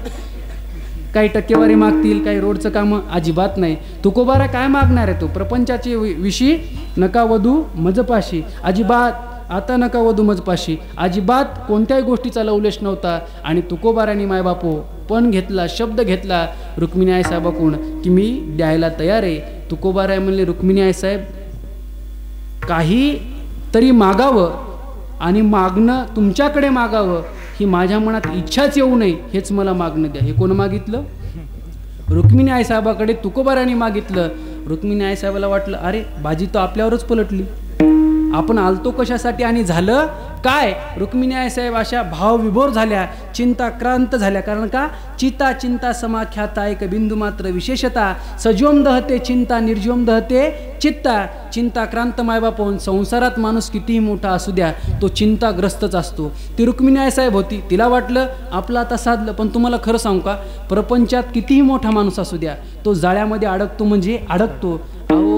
Speaker 1: काही टक्केवारी मागतील, काही रोडचं कामं, अजिबात नाही. तुकोबाराय काय मागणार आहे? तो प्रपंचाचे विषयी नका वधू मजपाशी, अजिबात आता नका वधू मजपाशी, अजिबात कोणत्याही गोष्टीचा लवलेश नव्हता. आणि तुकोबारायने मायबापो पण घेतला, शब्द घेतला रुक्मिणी आई साहेबाकडून की मी द्यायला तयार आहे. तुकोबाराय म्हणले, रुक्मिणी आई साहेब काही तरी मागावं आणि मागणं तुमच्याकडे मागावं ही माझ्या मनात इच्छाच येऊ नये, हेच मला मागणं द्या. हे कोण मागितलं? रुक्मिणी आई साहेबाकडे तुकोबारायने मागितलं. रुक्मिणी आई साहेबाला वाटलं, अरे बाजी तो आपल्यावरच पलटली, आपण आलतो कशासाठी आणि झालं काय? रुक्मिणी आई साहेब अशा भावविभोर झाल्या, चिंताक्रांत झाल्या. कारण का? चिता चिंता समाख्याता एक बिंदू मात्र विशेषता, सजीवम दहते चिंता निर्जीवम दहते चित्ता. चिंताक्रांत मायबाप होऊन संसारात माणूस कितीही मोठा असू द्या तो चिंताग्रस्तच असतो. ती रुक्मिणी आई साहेब होती. तिला वाटलं आपलं आता साधलं. पण तुम्हाला खरं सांगू का, प्रपंचात कितीही मोठा माणूस असू द्या तो जाळ्यामध्ये अडकतो म्हणजे अडकतो. अहो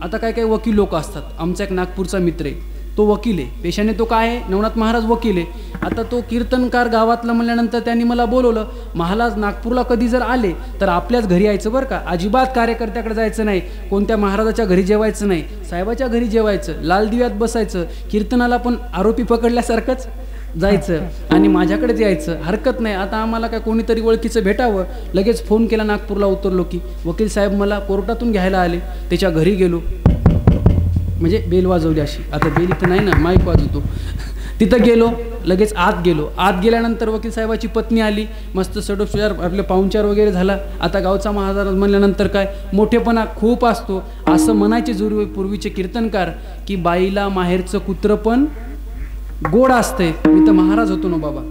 Speaker 1: आता काय काय वकील लोक असतात. आमचा एक नागपूरचा मित्र आहे, तो वकील आहे पेशाने. तो काय आहे? नवनाथ महाराज वकील आहे. आता तो कीर्तनकार गावातला म्हणल्यानंतर त्यांनी मला बोलवलं, महाराज नागपूरला कधी जर आले तर आपल्याच घरी यायचं बरं का, अजिबात कार्यकर्त्याकडे जायचं नाही, कोणत्या महाराजाच्या घरी जेवायचं नाही, साहेबाच्या घरी जेवायचं, लाल दिव्यात बसायचं, कीर्तनाला पण आरोपी पकडल्यासारखंच जायचं आणि माझ्याकडेच यायचं, हरकत नाही. आता आम्हाला काय कोणीतरी ओळखीचं भेटावं, लगेच फोन केला, नागपूरला उतरलो की वकील साहेब मला कोर्टातून घ्यायला आले. त्याच्या घरी गेलो, म्हणजे बेल वाजवली अशी, आता बेल इथं नाही ना, माईक वाजवतो. तिथं गेलो, लगेच आत गेलो. आत गेल्यानंतर वकील साहेबाची पत्नी आली, मस्त सडोपचार आपले पाहुणचार वगैरे झाला. आता गावचा महाराज म्हणल्यानंतर काय मोठेपणा खूप असतो. असं म्हणायचे पूर्वीचे कीर्तनकार की बाईला माहेरचं कुत्रं पण गोड असतंय. मी तर महाराज होतो ना बाबा,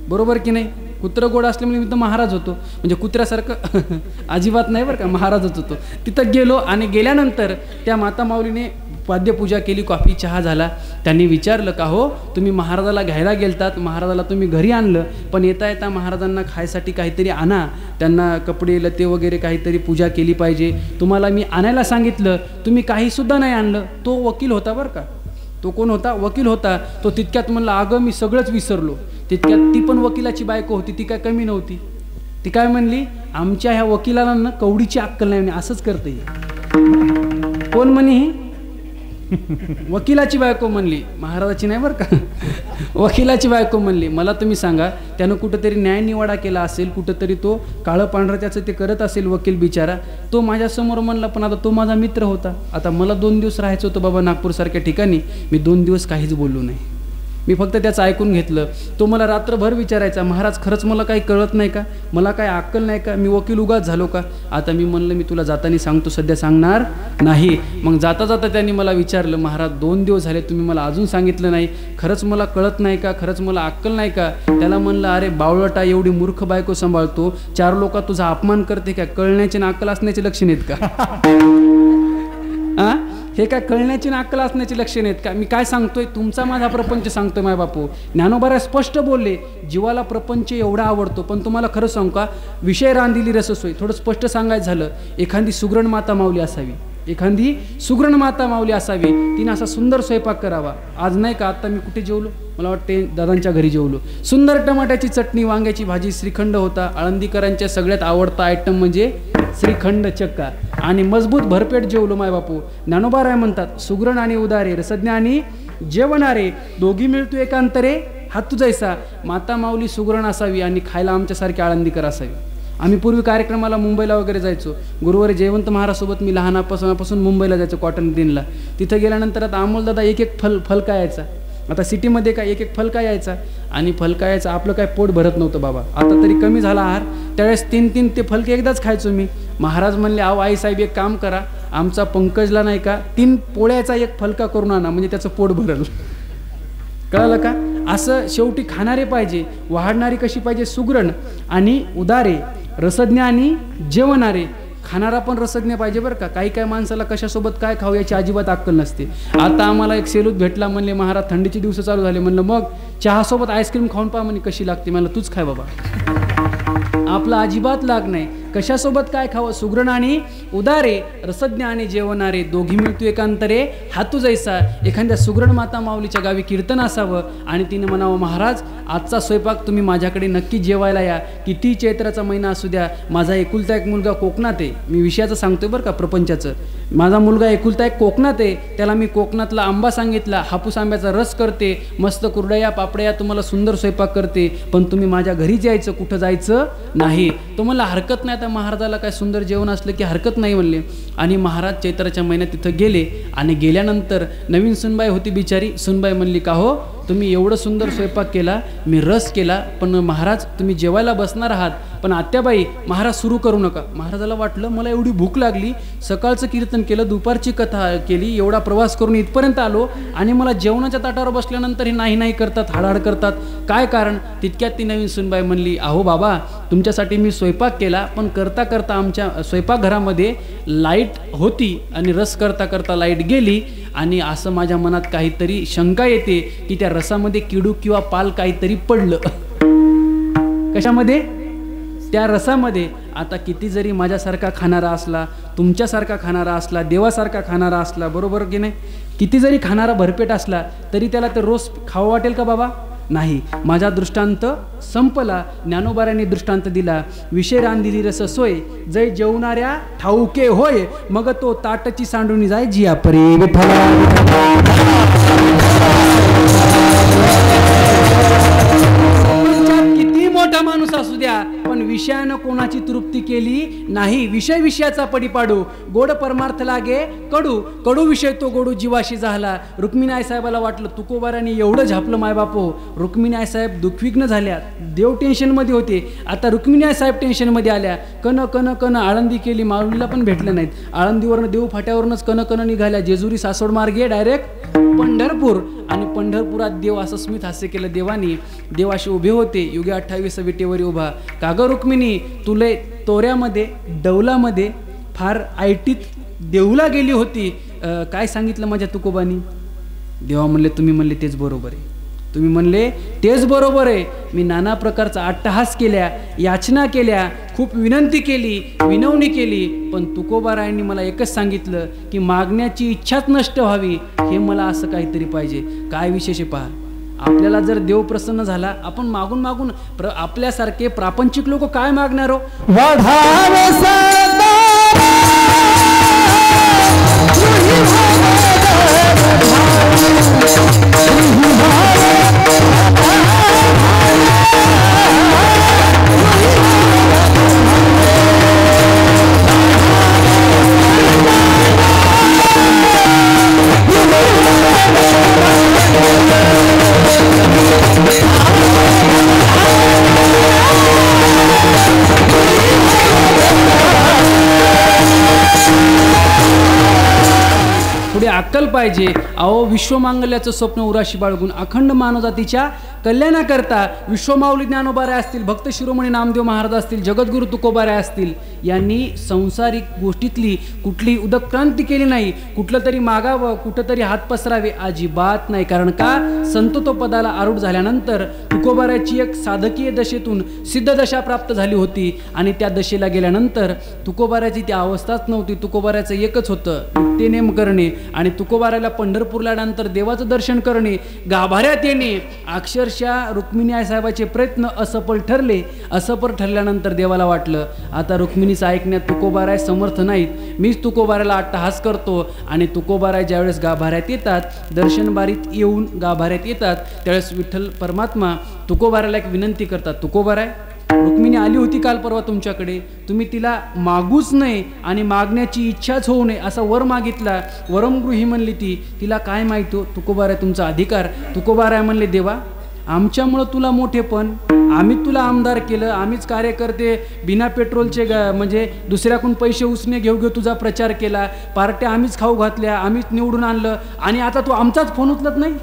Speaker 1: बरोबर की नाही? कुत्रं गोड असल्यामुळे मी तर महाराज होतो, म्हणजे कुत्र्यासारखं अजिबात नाही बरं का, महाराजच होतो. तिथं गेलो आणि गेल्यानंतर त्या माता माऊलीने पाद्यपूजा केली, कॉफी चहा झाला. त्यांनी विचारलं का हो तुम्ही महाराजाला घ्यायला गेलतात, महाराजाला तुम्ही घरी आणलं, पण येता येता महाराजांना खायसाठी काहीतरी आणा, त्यांना कपडे लते वगैरे काहीतरी पूजा केली पाहिजे, तुम्हाला मी आणायला सांगितलं, तुम्ही काहीसुद्धा नाही आणलं. तो वकील होता बरं का. तो कोण होता? वकील होता. तो तितक्यात म्हणला, अगं मी सगळंच विसरलो. तितक्यात ती पण वकिलाची बायको होती, ती काय कमी नव्हती. ती काय म्हणली, आमच्या ह्या वकिलाला ना कवडीची अक्कल नाही, असंच करते. कोण म्हणे? ही वकिलाची बायको म्हणली, महाराजाची नाही बरं का, वकिलाची बायको म्हणली. मला तुम्ही सांगा, त्यानं कुठंतरी न्यायनिवाडा केला असेल, कुठंतरी तो काळं पांढरं त्याचं ते करत असेल वकील बिचारा. तो माझ्यासमोर म्हणला, पण आता तो माझा मित्र होता. आता मला 2 दिवस राहायचं होतं बाबा नागपूरसारख्या ठिकाणी, मी 2 दिवस काहीच बोललो नाही. मी फक्त त्याचं ऐकून घेतलं. तो मला रात्रभर विचारायचा, महाराज खरंच मला काही कळत नाही का, मला काय अक्कल नाही का, मी वकील उगाच झालो का. आता मी म्हणलं मी तुला जाताना सांगतो, सध्या सांगणार नाही. मग जाता जाता त्यांनी मला विचारलं, महाराज 2 दिवस झाले तुम्ही मला अजून सांगितलं नाही, खरंच मला कळत नाही का, खरंच मला अक्कल नाही का. त्याला म्हणलं अरे बावळटा, एवढी मूर्ख बायको सांभाळतो, 4 लोक तुझा अपमान करते का, कळण्याचे ना अक्कल असण्याचे लक्षण आहेत का. हे काय कळण्याची ना अक्कल असण्याची लक्षण आहेत का. मी काय सांगतोय, तुमचा माझा प्रपंच सांगतोय माय बापू. ज्ञानोबा स्पष्ट बोलले, जीवाला प्रपंच एवढा आवडतो, पण तुम्हाला खरं सांगू का, विषय रांधिली रससोय. थोडं स्पष्ट सांगायचं झालं, एखादी सुगरण माता माऊली असावी, एखादी सुगरण माता माऊली असावी, तिने असा सुंदर स्वयंपाक करावा. आज नाही का, आता मी कुठे जेवलो, मला वाटते दादांच्या घरी जेवलो. सुंदर टमाट्याची चटणी, वांग्याची भाजी, श्रीखंड होता. आळंदीकरांच्या सगळ्यात आवडता आयटम म्हणजे श्रीखंड चक्का, आणि मजबूत भरपेट जेवलो माय बापू. ज्ञानोबाराय म्हणतात, सुगरण आणि उदारे, रसज्ञ आणि जेवणारे, दोघी मिळतो एकांतरे, हातू जैसा. माता माऊली सुगरण असावी आणि खायला आमच्यासारखे आळंदीकर असावी. आम्ही पूर्वी कार्यक्रमाला मुंबईला वगैरे जायचो. गुरुवारी जयवंत महाराजसोबत मी लहानापासून मुंबईला जायचो, कॉटन दिनला. तिथं गेल्यानंतर आता अमोलदादा एक फलका यायचा. आता सिटीमध्ये काय एक फलका यायचा, आणि फलका यायचा, आपलं काय पोट भरत नव्हतं बाबा. आता तरी कमी झाला आहार, त्यावेळेस 3 ते फलके एकदाच खायचो मी. महाराज म्हणले, अहो आईसाहेब एक काम करा, आमचा पंकजला नाही का 3 पोळ्याचा एक फलका करून आणा, म्हणजे त्याचं पोट भरल. कळलं का. असं शेवटी खाणारे पाहिजे, वाढणारी कशी पाहिजे, सुगरण आणि उदारे, रसज्ञ आणि जेवणारे. खाणारा पण रसज्ञ पाहिजे बरं का. काही माणसाला कशासोबत काय खाऊ याची अजिबात अक्कल नसते. आता आम्हाला एक सेलूत भेटला, म्हणले महाराज थंडीचे दिवस चालू झाले, म्हणलं मग चहासोबत आईस्क्रीम खाऊन पहा, म्हणे कशी लागते. मला तूच खाय बाबा, आपला अजिबात लाग नाही. कशासोबत काय खावं, सुगरण आणि उदारे, रसज्ञ आणि जेवणारे, दोघी मिळतो एकांतरे, हातू जैसा. एखाद्या सुगरण माता माऊलीच्या गावी कीर्तन असावं, आणि तिने म्हणावं, महाराज आजचा स्वयंपाक तुम्ही माझ्याकडे नक्की जेवायला या, किती चैत्राचा महिना असू द्या, माझा एकुलता एक मुलगा कोकणात आहे. मी विषयाचं सांगतोय बरं का, प्रपंचाचं. माझा मुलगा एकुलता एक कोकणात आहे, त्याला मी कोकणातला आंबा सांगितला, हापूस आंब्याचा रस करते, मस्त कुरडया पापड्या, तुम्हाला सुंदर स्वयंपाक करते, पण तुम्ही माझ्या घरीच यायचं, कुठं जायचं नाही. तो मला हरकत नाही. आता महाराजाला काय सुंदर जेवण असलं की हरकत नाही म्हणले. आणि महाराज चैत्राच्या महिन्यात तिथं गेले, आणि गेल्यानंतर नवीन सुनबाई होती बिचारी. सुनबाई म्हणली, का हो तुम्ही एवढं सुंदर स्वयंपाक केला, मी रस केला, पण महाराज तुम्ही जेवायला बसणार आहात, पण आत्याबाई महाराज सुरू करू नका. महाराजाला वाटलं मला एवढी भूक लागली, सकाळचं कीर्तन केलं, दुपारची कथा केली, एवढा प्रवास करून इथपर्यंत आलो, आणि मला जेवणाच्या ताटावर बसल्यानंतर हे नाही करतात, हाडहाड करतात, काय कारण. तितक्यात ती नवीन सुनबाई म्हणली, अहो बाबा तुमच्यासाठी मी स्वयंपाक केला, पण करता करता आमच्या स्वयंपाकघरामध्ये लाईट होती, आणि रस करता करता लाईट गेली, आणि असं माझ्या मनात काहीतरी शंका येते की त्या रसामध्ये किडू किंवा पाल काहीतरी पडलं. कशामध्ये, त्या रसामध्ये. आता किती जरी माझ्यासारखा खाणारा असला, तुमच्यासारखा खाणारा असला, देवासारखा खाणारा असला, बरोबर की नाही, किती जरी खाणारा भरपेट असला तरी त्याला ते रोज खावं वाटेल का बाबा, नाही. माझा दृष्टांत संपला. ज्ञानोबाऱ्यांनी दृष्टांत दिला, विषय रांधिली रस सोय, जय जेवणाऱ्या ठाऊके होय, मग तो ताटची सांडून जाय जिया परे विठ्ठला. किती मोठा माणूस असू द्या, पण विषयानं कोणाची तृप्ती केली नाही. विषय विषयाचा पडी पाडू, गोड परमार्थ लागे कडू, कडू विषय तो गोडू जीवाशी झाला. रुक्मिणी आईसाहेबाला वाटलं तुकोबाराने एवढं झापलं माय बापो. रुक्मिणी आईसाहेब दुःखविग्न झाल्या, देव टेन्शनमध्ये होते. आता रुक्मिणी आईसाहेब टेन्शनमध्ये आल्या. कन कन कन आळंदी केली, माऊलीला पण भेटलं नाहीत. आळंदीवरनं देव फाट्यावरूनच कन कन निघाल्या, जेजुरी सासवड मार्गे डायरेक्ट पंढरपूर. आणि पंढरपुरात देव असं स्मित हास्य केलं देवानी. देवाशी उभे होते, युगे 28 विटेवर उभा. काग रुक्मिणी तुले तोऱ्यामध्ये डौलामध्ये फार ऐटीत देऊला गेली होती, काय सांगितलं माझ्या तुकोबानी. देवा म्हणले, तुम्ही म्हणले तेच बरोबर आहे, तुम्ही म्हणले तेच बरोबर आहे. मी नाना प्रकारचा अट्टहास केल्या, याचना केल्या, खूप विनंती केली, विनवणी केली, पण तुकोबारायांनी मला एकच सांगितलं की मागण्याची इच्छाच नष्ट व्हावी, हे मला असं काहीतरी पाहिजे. काय विशेष आहे पहा. आपल्याला जर देव प्रसन्न झाला, आपण मागून मागून आपल्यासारखे प्रापंचिक लोक काय मागणार हो. अक्कल पाहिजे. अहो, विश्वमांगल्याचं स्वप्न उराशी बाळगून अखंड मानवजातीच्या कल्याणाकरता विश्वमाऊली ज्ञानोबाराय असतील, भक्त शिरोमणी नामदेव महाराज असतील, जगद्गुरू तुकोबाराय असतील, यांनी संसारिक गोष्टीतली कुठली उदक्रांती केली नाही. कुठलं तरी मागावं, कुठं तरी हात पसरावे अजिबात नाही. कारण का, संततो पदाला आरूढ झाल्यानंतर तुकोबारायची एक साधकीय दशेतून सिद्ध दशा प्राप्त झाली होती आणि त्या दशेला गेल्यानंतर तुकोबारायची ती अवस्थाच नव्हती. तुकोबारायचं एकच होतं, नित्यनेम करणे आणि तुकोबारायला पंढरपूरला नंतर देवाचं दर्शन करणे, गाभाऱ्यात येणे. अक्षरशः रुक्मिणी आईसाहेबाचे प्रयत्न असफल ठरले. असफल ठरल्यानंतर देवाला वाटलं आता रुक्मिणीचं ऐकण्यात तुकोबाराय समर्थ नाहीत, मीच तुकोबारायला अट्टहास करतो. आणि तुकोबाराय ज्यावेळेस गाभाऱ्यात येतात, दर्शनबारीत येऊन गाभाऱ्यात येतात, त्यावेळेस विठ्ठल परमात्मा तुकोबारायला एक विनंती करतात. तुकोबाराय, रुक्मिणी आली होती काल परवा तुमच्याकडे, तुम्ही तिला मागूच नये आणि मागण्याची इच्छाच होऊ नये असा वर मागितला. वरमगृही म्हणली ती. तिला काय माहित हो तुकोबाराय तुमचा अधिकार. तुकोबाराय म्हणले, देवा आमच्यामुळं तुला मोठेपण, आम्हीच तुला आमदार केलं, आम्हीच कार्यकर्ते बिना पेट्रोलचे म्हणजे दुसऱ्याकडून पैसे उसने घेऊ घेऊ तुझा प्रचार केला, पार्ट्या आम्हीच खाऊ घातल्या, आम्हीच निवडून आणलं आणि आता तू आमचाच फोन उचलत नाही.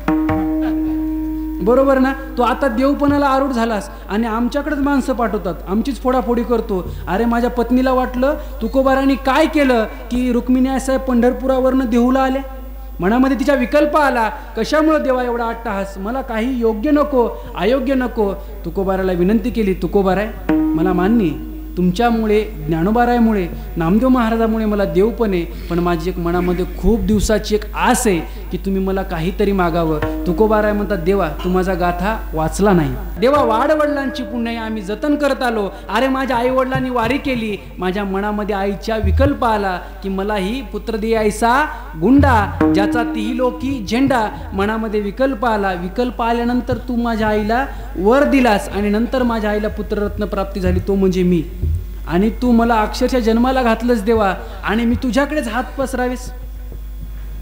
Speaker 1: बरोबर ना, तू आता देवपणाला आरूढ झालास आणि आमच्याकडेच माणसं पाठवतात, आमचीच फोडाफोडी करतो. अरे माझ्या पत्नीला वाटलं तुकोबारायांनी काय केलं की रुक्मिणी आईसाहेब पंढरपुरावरनं देहूला आले, मनामध्ये तिच्या विकल्प आला, कशामुळं देवा एवढा अट्टहास, मला काही योग्य नको, अयोग्य नको. तुकोबारायला विनंती केली, तुकोबाराय मला मान्य तुमच्यामुळे, ज्ञानोबारायमुळे, नामदेव महाराजामुळे मला देवपण आहे, पण माझी एक मनामध्ये खूप दिवसाची एक आस आहे की तुम्ही मला काहीतरी मागावं. तुकोबाराय म्हणतात, देवा तू माझा गाथा वाचला नाही, देवा वाडवडिलांची पुण्य आम्ही जतन करत आलो. अरे माझ्या आईवडिलांनी वारी केली, माझ्या मनामध्ये आईच्या विकल्प आला की मला ही पुत्र द्यायचा गुंडा, ज्याचा तिही लोकी झेंडा. मनामध्ये विकल्प आला. विकल्प आल्यानंतर तू माझ्या आईला वर दिलास आणि नंतर माझ्या आईला पुत्ररत्न प्राप्ती झाली, तो म्हणजे मी. आणि तू मला अक्षरशः जन्माला घातलंस देवा आणि मी तुझ्याकडेच हात पसरावेस,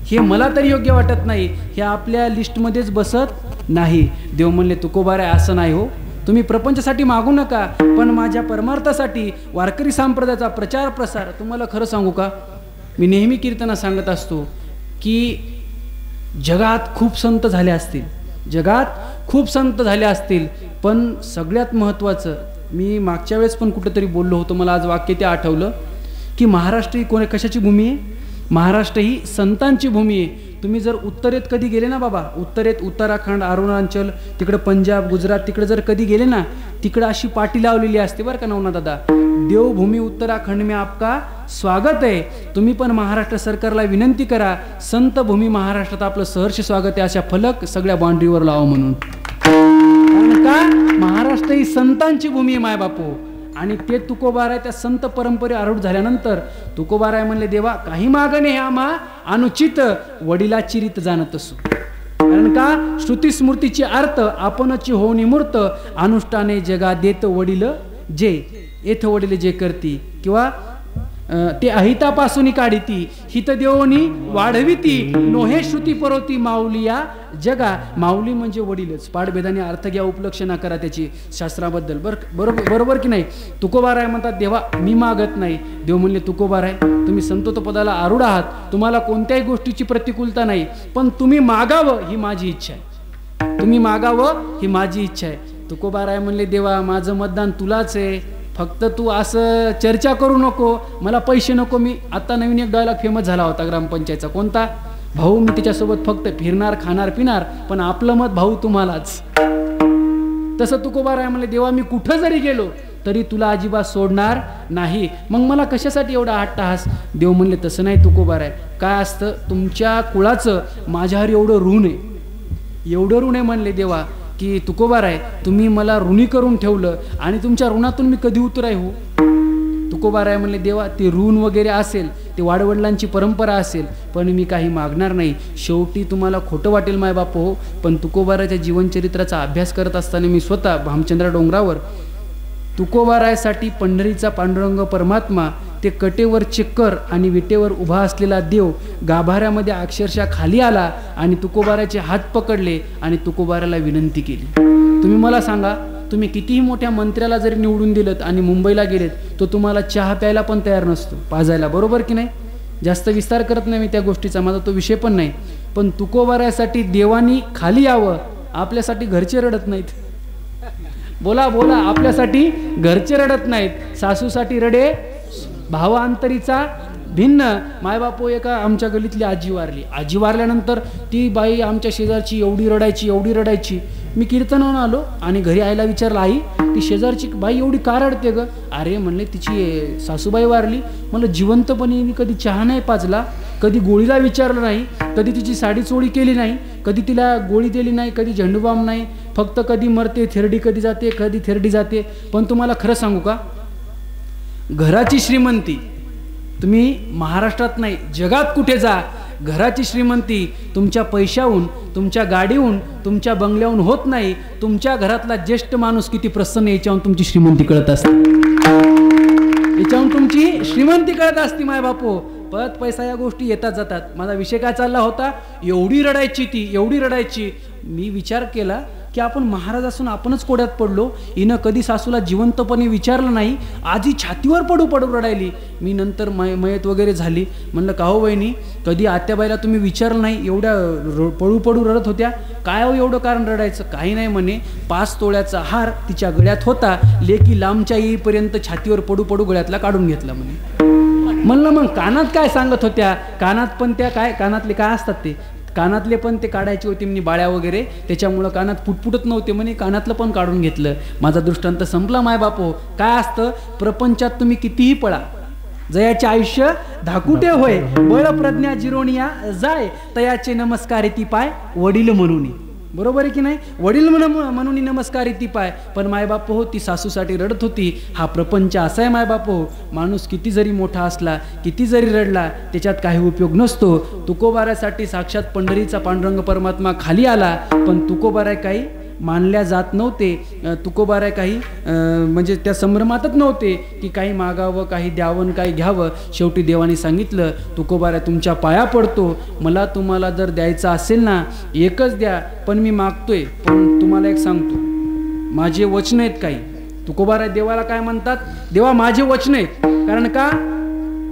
Speaker 1: हे मला तरी योग्य वाटत नाही, हे आपल्या लिस्टमध्येच बसत नाही. देव म्हणले, तुकोबाराय असं नाही हो, तुम्ही प्रपंचासाठी मागू नका, पण माझ्या परमार्थासाठी वारकरी संप्रदायाचा प्रचार प्रसार. तुम्हाला खरं सांगू का, मी नेहमी कीर्तना सांगत असतो की जगात खूप संत झाले असतील, जगात खूप संत झाले असतील, पण सगळ्यात महत्त्वाचं, मी मागच्या वेळेस पण कुठेतरी बोललो होतो, मला आज वाक्य ते आठवलं की महाराष्ट्र ही कशाची भूमी आहे, महाराष्ट्र ही संतांची भूमी आहे. तुम्ही जर उत्तरेत कधी गेले ना बाबा, उत्तरेत उत्तराखंड, अरुणाचल, तिकडे पंजाब, गुजरात, तिकडे जर कधी गेले ना, तिकडे अशी पाटी लावलेली असते बरं का नवना दादा, देवभूमी उत्तराखंड में आपका स्वागत आहे. तुम्ही पण महाराष्ट्र सरकारला विनंती करा, संत भूमी महाराष्ट्रात आपलं सहर्ष स्वागत आहे अशा फलक सगळ्या बाउंड्रीवर लावा म्हणून. कारण का, महाराष्ट्र ही संतांची भूमी आहे माय बापू. आणि ते तुकोबाराय त्या संत परंपरे आरूढ झाल्यानंतर तुकोबाराय म्हणले, देवा काही मागणे हे आम्हा अनुचित, वडिलाची रीत जाणत असो. कारण का, श्रुती स्मृतीची अर्थ आपणची होणी मूर्त, अनुष्ठाने जगा देत वडील जे, येथ वडील जे करती किंवा ते अहितापासून काढिती, हित देवनी वाढविती, नोहे श्रुती परोती माऊलिया जगा. माऊली म्हणजे वडीलच, पाठभेदाने अर्थ घ्या, उपलक्षणा करा त्याची शास्त्राबद्दल. बरोबर की नाही. तुकोबाराय म्हणतात, देवा मी मागत नाही. देव म्हणले, तुकोबाराय तुम्ही संतोत पदाला आरूढ आहात, तुम्हाला कोणत्याही गोष्टीची प्रतिकूलता नाही, पण तुम्ही मागावं ही माझी इच्छा आहे, तुम्ही मागावं ही माझी इच्छा आहे. तुकोबाराय म्हणले, देवा माझं मतदान तुलाच आहे, फक्त तू असं चर्चा करू नको, मला पैसे नको. मी आता नवीन एक डायलॉग फेमस झाला होता ग्रामपंचायतचा, कोणता, भाऊ मी त्याच्यासोबत फक्त फिरणार, खाणार, पिणार, पण आपलं मत भाऊ तुम्हालाच. तसं तुकोबाराय म्हणले, देवा मी कुठं जरी गेलो तरी तुला अजिबात सोडणार नाही, मग मला कशासाठी एवढा अट्टहास. देव म्हणले, तसं नाही तुकोबाराय, काय असतं तुमच्या कुळाचं माझ्यावर एवढं ऋण आहे, एवढं ऋण आहे म्हणले देवा की तुकोबाराय तुम्ही मला ऋणी करून ठेवलं आणि तुमच्या ऋणातून मी कधी उतराय हो. तुकोबाराय म्हणले, देवा ते ऋण वगैरे असेल, ते वाडवडिलांची परंपरा असेल, पण मी काही मागणार नाही. शेवटी तुम्हाला खोटं वाटेल माय बाप हो, पण तुकोबारायच्या जीवनचरित्राचा अभ्यास करत असताना मी स्वतः भामचंद्र डोंगरावर तुकोबारायसाठी पंढरीचा पांडुरंग परमात्मा, ते कटेवर चक्कर आणि विटेवर उभा असलेला देव गाभाऱ्यामध्ये अक्षरशः खाली आला आणि तुकोबारायचे हात पकडले आणि तुकोबाराला विनंती केली. तुम्ही मला सांगा, तुम्ही कितीही मोठ्या मंत्र्याला जरी निवडून दिलं आणि मुंबईला गेलेत, तो तुम्हाला चहा प्यायला पण तयार नसतो, पाजायला. बरोबर की नाही. जास्त विस्तार करत नाही मी त्या गोष्टीचा, माझा तो विषय पण नाही. पण तुकोबारासाठी देवानी खाली यावं, आपल्यासाठी घरचे रडत नाहीत. बोला बोला, आपल्यासाठी घरचे रडत नाहीत, सासूसाठी रडे भावांतरीचा भिन्न. मायबापू एका आमच्या गलीतली आजी वारली. आजी वारल्यानंतर ती बाई आमच्या शेजारची एवढी रडायची एवढी रडायची. मी कीर्तनावरून आलो आणि घरी आईला विचारलं, आई ती शेजारची बाई एवढी का रडते ग? अरे म्हणले तिची सासूबाई वारली. म्हणलं जिवंतपणी कधी चहा नाही पाजला, कधी गोळीला विचारलं नाही, कधी तिची साडी चोळी केली नाही, कधी तिला गोळी दिली नाही, कधी झेंडूबाम नाही, फक्त कधी मरते थेरडी कधी जाते कधी थेरडी जाते. पण तुम्हाला खरं सांगू का, घराची श्रीमंती तुम्ही महाराष्ट्रात नाही जगात कुठे जा, घराची श्रीमंती तुमच्या पैशाहून, तुमच्या गाडीहून, तुमच्या बंगल्याहून होत नाही. तुमच्या घरातला ज्येष्ठ माणूस किती प्रसन्न याच्याहून तुमची श्रीमंती कळत असते, याच्याहून तुमची श्रीमंती कळत असते. माय बापू पत पैसा या गोष्टी येतात जातात. माझा विषय काय चालला होता, एवढी रडायची ती एवढी रडायची. मी विचार केला की आपण महाराज असून आपणच कोड्यात पडलो. हिनं कधी सासूला जिवंतपणे विचारलं नाही, आजी छातीवर पडू पडू रडायली. मी नंतर मयत वगैरे झाली. म्हणलं का हो वहिनी, कधी आत्याबाईला तुम्ही विचारलं नाही, एवढ्या पडू पडू रडत होत्या, काय हो एवढं कारण रडायचं? काही नाही म्हणे, 5 तोळ्याचा हार तिच्या गळ्यात होता, लेकी लांबच्या येईपर्यंत छातीवर पडू पडू गळ्यातला काढून घेतला म्हणे. म्हणलं मग कानात काय सांगत होत्या? कानात पण त्या काय कानातले काय असतात ते कानातले पण ते काढायचे होते म्हणे, बाळ्या वगैरे, त्याच्यामुळं कानात फुटफुटत नव्हते म्हणे, कानातलं पण काढून घेतलं. माझा दृष्टांत संपला. माय बापो काय असतं, प्रपंचात तुम्ही कितीही पळा, जयाचे आयुष्य धाकुटे होय, बळ प्रज्ञा जिरोनिया जाय, तयाचे नमस्कार ती पाय वडील म्हणून. बरोबर आहे की नाही? वडील म्हणून नमस्कार ती पाय. पण मायबाप हो ती सासूसाठी रडत होती. हा प्रपंच असा आहे मायबाप हो, माणूस किती जरी मोठा असला, किती जरी रडला, त्याच्यात काही उपयोग नसतो. तुकोबारासाठी साक्षात पंढरीचा पांडुरंग परमात्मा खाली आला, पण तुकोबारा काही मानल्या जात नव्हते. तुकोबारा काही म्हणजे त्या संभ्रमातच नव्हते की काही मागावं, काही द्यावं, काही घ्यावं. शेवटी देवाने सांगितलं, तुकोबारा तुमच्या पाया पडतो, मला तुम्हाला जर द्यायचं असेल ना एकच द्या, पण मी मागतोय. पण तुम्हाला एक सांगतो, माझे वचन आहेत काही. तुकोबारा देवाला काय म्हणतात, देवा माझे वचन आहेत. कारण का,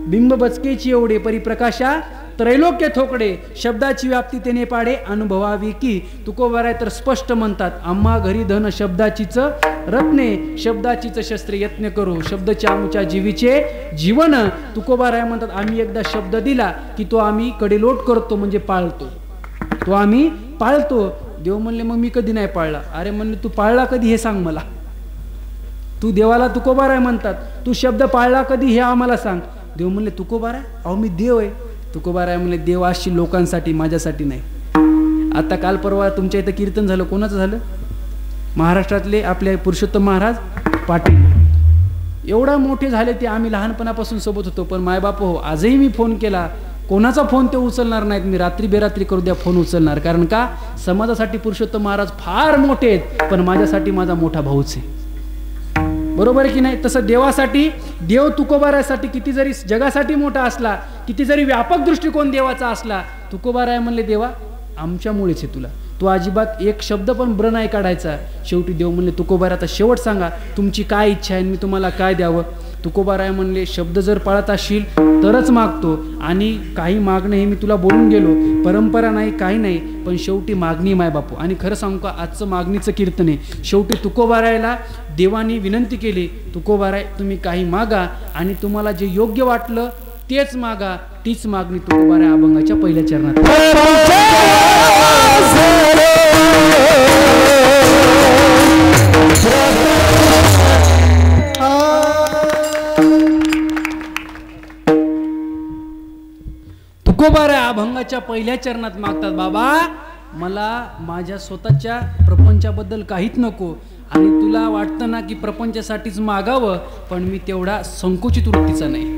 Speaker 1: बिंब बचकेची एवढे परिप्रकाशा त्रैलोक्य थोकडे, शब्दाची व्याप्ती त्याने पाडे अनुभवावी की. तुकोबाराय तर स्पष्ट म्हणतात, आम्हा घरी धन शब्दाचीच रत्ने, शब्दाचीच शस्त्रे यत्न करू, शब्दच्या आमच्या जीवीचे जीवन. तुकोबाराय म्हणतात, आम्ही एकदा शब्द दिला की तो आम्ही कडेलोट करतो, म्हणजे पाळतो, तो आम्ही पाळतो. देव म्हणले मग मी कधी नाही पाळला. अरे म्हणले तू पाळला कधी हे सांग मला. तू देवाला तुकोबाराय म्हणतात, तू शब्द पाळला कधी हे आम्हाला सांग. देव म्हणले तुकोबाराय, अहो मी देव आहे. तुकोबाराय म्हणले, देव अशी लोकांसाठी, माझ्यासाठी नाही. आता काल परवा तुमच्या इथं कीर्तन झालं, कोणाचं झालं? महाराष्ट्रातले आपले पुरुषोत्तम महाराज पाटील. एवढा मोठे झाले ते, आम्ही लहानपणापासून सोबत होतो. पण मायबाप हो, आजही मी फोन केला, कोणाचा फोन ते उचलणार नाहीत. मी रात्री बेरात्री करू द्या फोन उचलणार. कारण का, समाजासाठी पुरुषोत्तम महाराज फार मोठे आहेत, पण माझ्यासाठी माझा मोठा भाऊच आहे. बरोबर आहे की नाही? तसं देवासाठी, देव तुकोबारासाठी किती जरी जगासाठी मोठा असला, किती जरी व्यापक दृष्टिकोन देवाचा असला, तुकोबाराय म्हणले देवा आमच्यामुळेच आहे तुला, तो अजिबात एक शब्द पण ब्र नाही काढायचा. शेवटी देव म्हणले तुकोबारा आता शेवट सांगा, तुमची काय इच्छा आहे, मी तुम्हाला काय द्यावं? तुकोबाराय म्हणले, शब्द जर पाळत असशील तरच मागतो, आणि काही मागणं हे मी तुला बोलून गेलो, परंपरा नाही काही नाही, पण शेवटी मागणी माय बापू. आणि खरं सांगू का, आजचं मागणीचं कीर्तन आहे. शेवटी तुकोबारायला देवानी विनंती केली, तुकोबाराय तुम्ही काही मागा आणि तुम्हाला जे योग्य वाटलं तेच मागा. तीच मागणी तुकोबाराय अभंगाच्या पहिल्या चरणात. तुकोबाराय अभंगाच्या पहिल्या चरणात मागतात, बाबा मला माझ्या स्वतःच्या प्रपंचाबद्दल काहीच नको, आणि तुला वाटतं ना की प्रपंचासाठीच मागावं, पण मी तेवढा संकुचित वृत्तीचा नाही.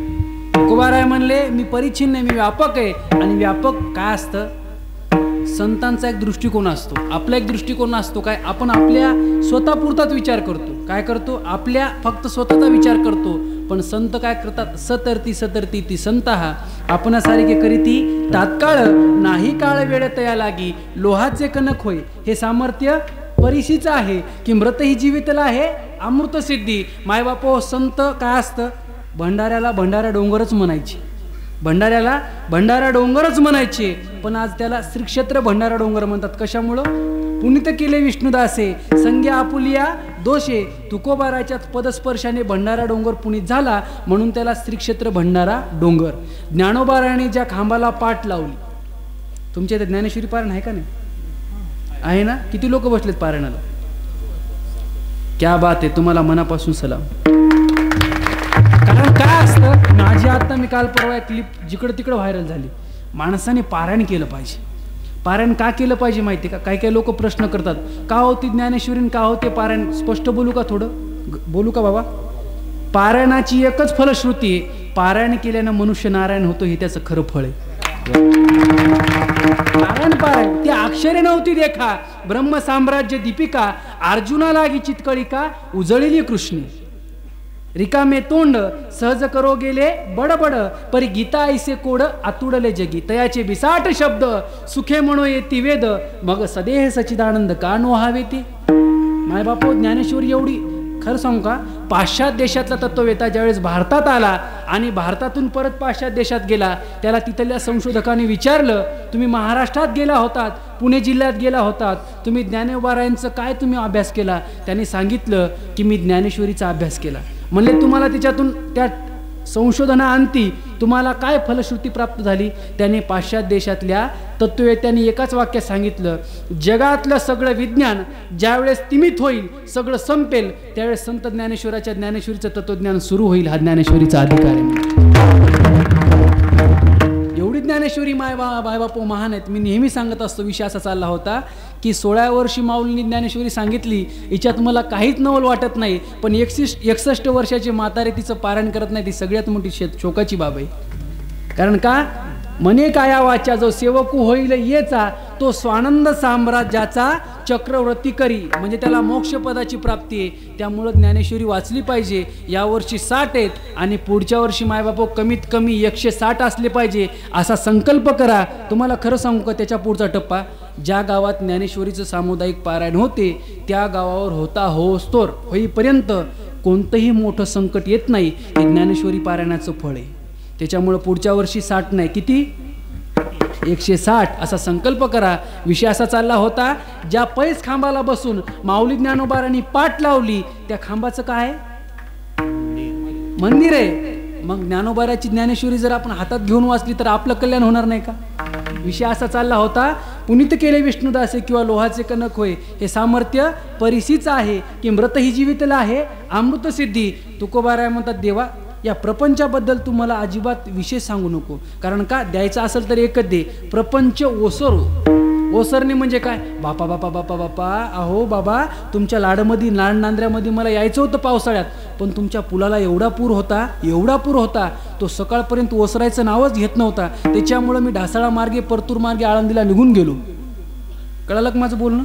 Speaker 1: तुकोबाराय म्हणले, मी परिच्छिन्न आहे, मी व्यापक आहे. आणि व्यापक काय असतं, संतांचा एक दृष्टिकोन असतो, आपला एक दृष्टिकोन असतो. काय, आपण आपल्या स्वतःपुरताच विचार करतो. काय करतो, आपल्या फक्त स्वतःचा विचार करतो. पण संत काय करतात, सतरती सतरती ती संत हा आपणासारखे करीती तात्काळ, नाही काळ वेळ तया लागी, लोहाचे कनक होय हे सामर्थ्य परिशीच आहे, की मृत ही जीवितला आहे अमृत सिद्धी. मायबापो संत काय असतं, भंडाऱ्याला भंडारा डोंगरच म्हणायची. भंडाऱ्याला भंडारा डोंगरच म्हणायचे, पण आज त्याला श्री क्षेत्र भंडारा डोंगर म्हणतात. कशामुळं? पुनित केले विष्णुदासे संज्ञा आपुलिया दोषे, तुकोबाराच्याच पदस्पर्शाने भंडारा डोंगर पुनीत झाला, म्हणून त्याला श्री क्षेत्र भंडारा डोंगर. ज्ञानोबाराने ज्या खांबाला पाठ लावली, तुमच्या इथे ज्ञानेश्वरी पारायण आहे का नाही? आहे ना? किती लोक बसलेत पारायणाला? क्या बात आहे, तुम्हाला मनापासून सलाम. कारण काय असतं, माझी आता मी काल परवा एक क्लिप जिकडं तिकडं व्हायरल झाली. माणसाने पारायण केलं पाहिजे. पारायण का केलं पाहिजे माहिती का? काही काही लोक प्रश्न करतात, का होती ज्ञानेश्वरीन, का होते पारायण? स्पष्ट बोलू का? थोडं बोलू का बाबा? पारायणाची एकच फलश्रुती आहे, पारायण केल्यानं मनुष्य नारायण होतो, हे त्याचं खरं फळ आहे. पारायण ती अक्षरे नव्हती देखा, ब्रह्म साम्राज्य दीपिका, अर्जुना लागी चितकळिका, उजळली कृष्णी. रिकामे तोंड सहज करो गेले बडबड, परी गीता ऐसे कोड आतुडले जगी, तयाचे बिसाट शब्द सुखे म्हणो येती वेद, मग सदेह सचिदानंद का नोहावे ती. माय बापू, ज्ञानेश्वरी एवढी, खरं सांगू का, पाश्चात्य देशातला तत्ववेत्ता ज्यावेळेस भारतात आला आणि भारतातून परत पाश्चात्य देशात गेला, त्याला तिथल्या संशोधकांनी विचारलं, तुम्ही महाराष्ट्रात गेला होतात, पुणे जिल्ह्यात गेला होतात, तुम्ही ज्ञानोबारायांचं काय तुम्ही अभ्यास केला? त्यांनी सांगितलं की मी ज्ञानेश्वरीचा अभ्यास केला. म्हणले तुम्हाला त्याच्यातून त्या संशोधनाअंती तुम्हाला काय फलश्रुती प्राप्त झाली? त्याने पाश्चात्य देशातल्या तत्ववेत्यांनी एकाच वाक्यात सांगितलं, जगातलं सगळं विज्ञान ज्यावेळेस तिमित होईल, सगळं संपेल, त्यावेळेस संत ज्ञानेश्वराच्या ज्ञानेश्वरीचं तत्वज्ञान सुरू होईल. हा ज्ञानेश्वरीचा अधिकार आहे. एवढी ज्ञानेश्वरी बापू महान आहेत. मी नेहमी सांगत असतो, विषय असा चालला होता की 16 वर्षी माऊलींनी ज्ञानेश्वरी सांगितली, हिच्यात मला काहीच नवल वाटत नाही, पण 61 वर्षाची म्हातारे तिचं पारायण करत नाही, ती सगळ्यात मोठी शोकाची बाब आहे. कारण का? मने काया वाचा, जो सेवकू होईल येचा, तो स्वानंद साम्राज्याचा चक्रवर्ती करी, म्हणजे त्याला मोक्षपदाची प्राप्ती आहे. त्यामुळं ज्ञानेश्वरी वाचली पाहिजे. यावर्षी 60 आहेत आणि पुढच्या वर्षी मायबापो कमीत कमी 160 असले पाहिजे, असा संकल्प करा. तुम्हाला खरं सांगू का, त्याच्या पुढचा टप्पा, ज्या गावात ज्ञानेश्वरीचं सामुदायिक पारायण होते त्या गावावर होता होस्तोर होईपर्यंत कोणतंही मोठं संकट येत नाही. हे ज्ञानेश्वरी पारायणाचं फळ आहे. त्याच्यामुळं पुढच्या वर्षी 60 नाही, किती? 160 असा संकल्प करा. विषय असा चालला होता, ज्या पैस खांबाला बसून माऊली ज्ञानोबारांनी पाठ लावली, त्या खांबाचं काय? मंदिर आहे. मग ज्ञानोबाराची ज्ञानेश्वरी जर आपण हातात घेऊन वाचली तर आपलं कल्याण होणार नाही का? विषय असा चालला होता, पुनीत केले विष्णुदासे किंवा लोहाचे कनक होय, हे सामर्थ्य परिसीच आहे की मृत ही जीवितला आहे अमृत सिद्धी. तुकोबाराय म्हणतात, देवा या प्रपंचाबद्दल तुम्हाला अजिबात विशेष सांगू नको, कारण का द्यायचं असेल तर एकच दे, प्रपंच ओसरो. ओसरणे म्हणजे काय? बापा बापा बापा बापा, अहो बाबा, तुमच्या लाडमध्ये नांद्र्यामध्ये मला यायचं होतं पावसाळ्यात, पण तुमच्या पुलाला एवढा पूर होता, तो सकाळपर्यंत ओसरायचं नावच घेत नव्हता. त्याच्यामुळं मी ढासाळा मार्गे, परतूर मार्गे आळंदीला निघून गेलो. कळालं का माझं बोलणं?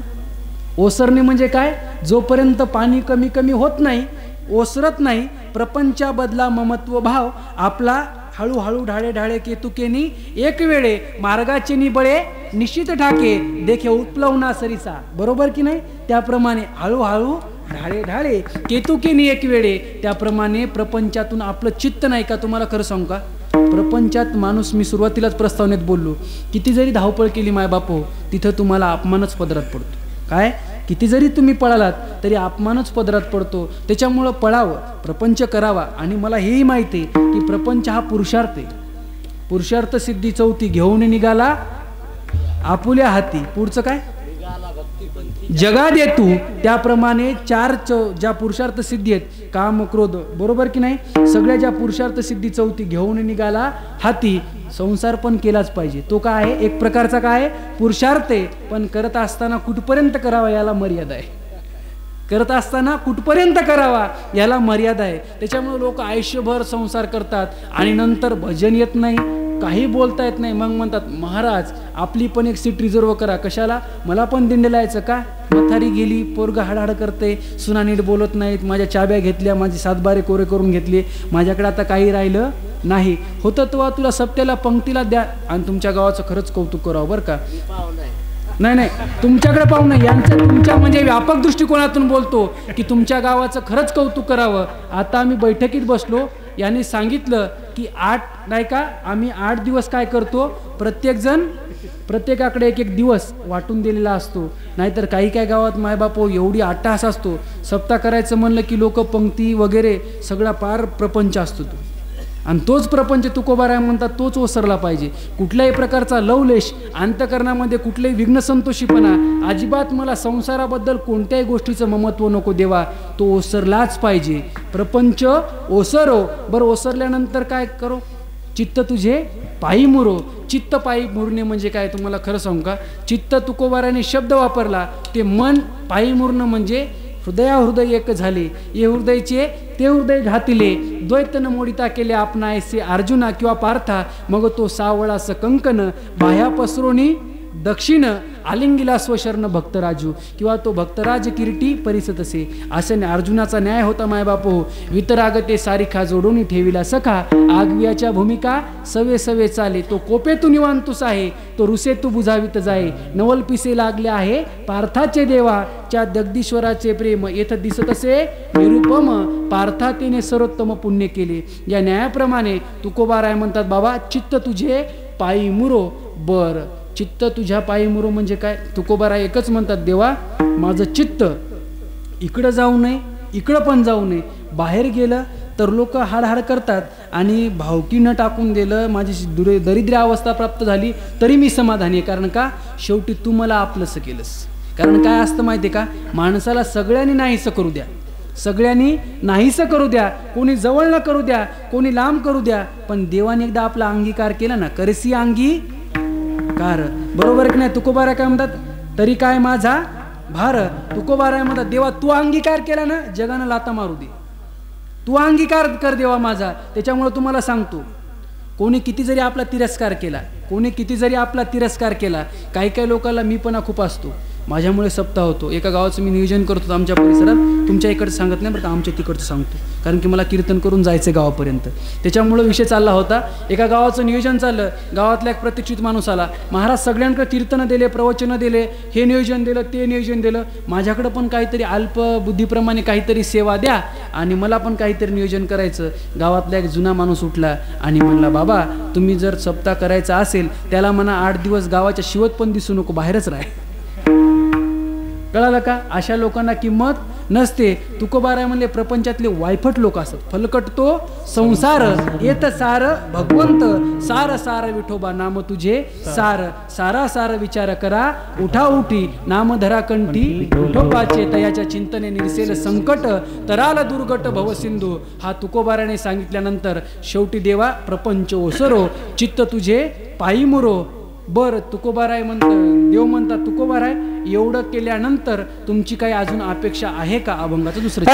Speaker 1: ओसरणे म्हणजे काय? जोपर्यंत पाणी कमी कमी होत नाही, ओसरत नाही, प्रपंचाबदला ममत्व भाव आपला हळूहळू ढाळे ढाळे केतुकेनी एक वेळे मार्गाचे निबळे निश्चित ठाके देखे उत्प्लवना सरिसा. बरोबर की नाही? त्याप्रमाणे हळूहळू ढाळे ढाळे केतुकेनी एक वेळे, त्याप्रमाणे प्रपंचातून आपलं चित्त नाही का? तुम्हाला खरं सांगू का, प्रपंचात माणूस, मी सुरुवातीलाच प्रस्तावनेत बोललो, किती जरी धावपळ केली मायबापो, तिथं तुम्हाला अपमानच पदरात पडतो. काय? किती जरी तुम्ही पळालात तरी अपमानच पदरात पडतो. त्याच्यामुळं पळावं, प्रपंच करावा. आणि मला हेही माहिती आहे की प्रपंच हा पुरुषार्थ आहे. पुरुषार्थ सिद्धी 4 घेऊन निघाला आपुल्या हाती. पुढचं काय? जगा देतू. त्याप्रमाणे 4 ज्या पुरुषार्थ सिद्धी आहेत, काम क्रोध, बरोबर की नाही, सगळ्या ज्या पुरुषार्थ सिद्धी 4 घेऊन निघाला हाती. संसार पण केलाच पाहिजे. तो काय आहे? एक प्रकारचा काय आहे? पुरुषार्थ आहे. पण करत असताना कुठपर्यंत करावा याला मर्यादा आहे. करत असताना कुठपर्यंत करावा याला मर्यादा आहे. त्याच्यामुळे लोक आयुष्यभर संसार करतात आणि नंतर भजन येत नाही, काही बोलता येत नाही. मग म्हणतात, महाराज आपली पण एक सीट रिझर्व करा. कशाला? मला पण दिंडीला यायचं का? मथारी गेली, पोरग हाडहाड करते, सुना नीट बोलत नाहीत, माझ्या चाब्या घेतल्या, माझी 7 बारे कोरे करून घेतली, माझ्याकडे आता काही राहिलं नाही. होतं तेव्हा तुला सप्त्याला पंक्तीला द्या. आणि तुमच्या गावाचं खरंच कौतुक करावं बरं का. नाही, तुमच्याकडे पाहू नये, यांचं तुमच्या म्हणजे व्यापक दृष्टिकोनातून बोलतो की तुमच्या गावाचं खरंच कौतुक करावं. आता आम्ही बैठकीत बसलो, यांनी सांगितलं की 8 नाही का, आम्ही 8 दिवस काय करतो, प्रत्येकाकडे एक दिवस वाटून दिलेला असतो. नाहीतर काही काही गावात मायबाप एवढी अट्टहास असतो, सप्ताह करायचं म्हणलं की लोक पंक्ती वगैरे सगळा पार प्रपंच असतो तो. आणि तोच प्रपंच तुकोबाराय म्हणतात तोच ओसरला पाहिजे. कुठल्याही प्रकारचा लवलेश अंतकरणामध्ये, कुठल्याही विघ्नसंतोषीपणा अजिबात, मला संसाराबद्दल कोणत्याही गोष्टीचं ममत्व नको देवा, तो ओसरलाच पाहिजे. प्रपंच ओसरो. बरं, ओसरल्यानंतर काय करो, चित्त तुझे पायी मुरो. चित्त पायी मुरणे म्हणजे काय तुम्हाला खरं सांगू का, चित्त तुकोबाराने शब्द वापरला, ते मन पायी मुरणं म्हणजे हृदय एक झाले, ये हृदयचे ते हृदय घातिले, द्वैतन मोडिता केले आपणा ऐसे अर्जुना किंवा पार्था, मग तो सावळास कंकन बाह्या पसरोनी दक्षिण आलिंगिला स्वशरण भक्तराजू, किंवा तो भक्तराज किरीटी परिसतसे. असे अर्जुनाचा न्याय होता मायबापो. वितरागते सारिखा जोडून ठेविला सखा, आगवियाच्या भूमिका सवे सवे चाले, तो कोपेतू निवांतुस आहे, तो रुसेतू बुझावित जाये, नवल पिसे लागले आहे पार्थाचे देवा, च्या जगदीश्वराचे प्रेम येथ दिसतसे निरुपम, पार्था तिने सर्वोत्तम पुण्य केले. या न्यायाप्रमाणे तुकोबाराय म्हणतात, बाबा चित्त तुझे पायी मुरो. बर, चित्त तुझ्या पायी मुरो म्हणजे काय, तुकोबाराय एकच म्हणतात, देवा माझं चित्त इकडं जाऊ नये, इकडं पण जाऊ नये. बाहेर गेलं तर लोक हाडहाड करतात, आणि भावकी न टाकून दिलं, माझी दरिद्र अवस्था प्राप्त झाली तरी मी समाधानी आहे. कारण का, शेवटी तू मला आपलंसं केलंस. कारण काय असतं माहिती आहे का, माणसाला सगळ्यांनी नाहीसं करू द्या, सगळ्यांनी नाहीसं करू द्या, कोणी जवळ न करू द्या, कोणी लांब करू द्या, पण देवाने एकदा आपला अंगीकार केला ना, करसी अंगी कार. बरोबर की नाही. तुकोबाराय काय म्हणतात, तरी काय माझा भार. तुकोबाराय म्हणतात, देवा तू अंगीकार केला ना, जगानं लाता मारू दे, तू अंगीकार कर देवा माझा. त्याच्यामुळे तुम्हाला सांगतो, कोणी किती जरी आपला तिरस्कार केला, कोणी किती जरी आपला तिरस्कार केला, काही काही लोकांना मी पण खूप असतो, माझ्यामुळे सप्ताह होतो. एका गावाचं मी नियोजन करतो आमच्या परिसरात, तुमच्या इकडचं सांगत नाही बरं का, आमच्या तिकडचं सांगतो, कारण की मला कीर्तन करून जायचं गावापर्यंत. त्याच्यामुळं विषय चालला होता, एका गावाचं नियोजन चाललं, गावातला एक प्रतिष्ठित माणूस आला, महाराज सगळ्यांकडे कीर्तनं दिले, प्रवचनं दिले, हे नियोजन दिलं, ते नियोजन दिलं, माझ्याकडं पण काहीतरी अल्प बुद्धीप्रमाणे काहीतरी सेवा द्या, आणि मला पण काहीतरी नियोजन करायचं. गावातला एक जुना माणूस उठला आणि म्हणला, बाबा तुम्ही जर सप्ताह करायचा असेल, त्याला म्हणा 8 दिवस गावाच्या शिवत पण दिसू नको, बाहेरच राह. कळालं का, अशा लोकांना किंमत नसते. तुकोबाराय म्हणले, प्रपंचातले वायफट लोक असतात, फलकट तो संसार येत सार भगवंत, सार सार विठोबा नाम तुझे सार, सारा सार विचार करा उठा उठी, नाम धरा कंठी विठोबाचे, तयाच्या चिंतने निरसेल संकट, तराल दुर्गट भवसिंधू. हा तुकोबाराने सांगितल्यानंतर शेवटी देवा प्रपंच ओसरो, चित्त तुझे पायी मुरो. बर, तुकोबाराय म्हणतात, देव म्हणतात, तुकोबाराय एवढं केल्यानंतर तुमची काही अजून अपेक्षा आहे का. अभंगाचं दुसरं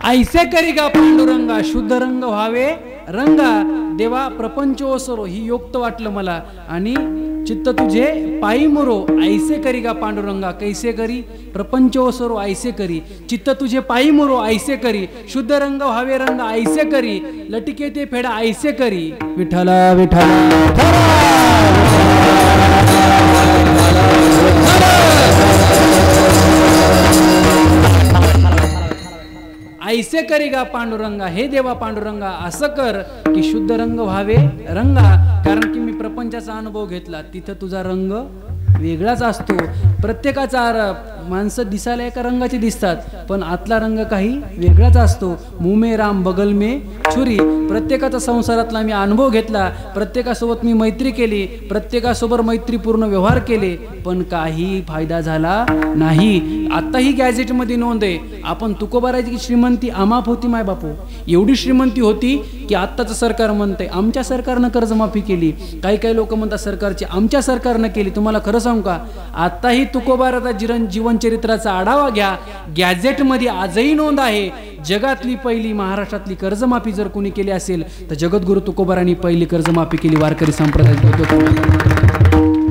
Speaker 1: ऐसे करी गा पांडुरंगा शुद्ध रंग व्हावे रंगा देवा प्रपंच ओसरो ही योक्त वाटलं मला. आणि चित्त तुझे पायी मोरो ऐसे करी गा पांडुरंगा कैसे करी प्रपंच ओसरो ऐसे करी चित्त तुझे पायी मोरो ऐसे करी शुद्ध रंग व्हावे रंग ऐसे करी लटिके ते फेडा ऐसे करी. विठ्ठला विठ्ठला ऐसे करी गा पांडुरंगा हे देवा पांडुरंगा असं कर की शुद्ध रंग व्हावे रंगा. कारण की मी प्रपंचाचा अनुभव घेतला तिथं तुझा रंग वेगळाच असतो. प्रत्येकाचा माणसं दिसायला एका रंगाचे दिसतात पण आतला रंग काही वेगळाच असतो. मुमे राम बगल मे छुरी. प्रत्येकाचा संसारातला मी अनुभव घेतला. प्रत्येकासोबत मी मैत्री केली. प्रत्येकासोबत मैत्रीपूर्ण व्यवहार केले पण काही फायदा झाला नाही. आत्ताही गॅझेटमध्ये नोंद आहे आपण तुकोबाराची श्रीमंती अमाप होती माय बापू. एवढी श्रीमंती होती की आत्ताचं सरकार म्हणतंय आमच्या सरकारनं कर्जमाफी केली. काही लोक म्हणतात सरकारची आमच्या सरकारनं केली. तुम्हाला खरं सांगू का आत्ताही तुकोबाराचा जीवनचरित्राचा आढावा घ्या. गॅझेटमध्ये आजही नोंद आहे. जगातली पहिली महाराष्ट्रातली कर्जमाफी जर कोणी केली असेल तर जगद्गुरु तुकोबारांनी पहिली कर्जमाफी केली. वारकरी संप्रदायात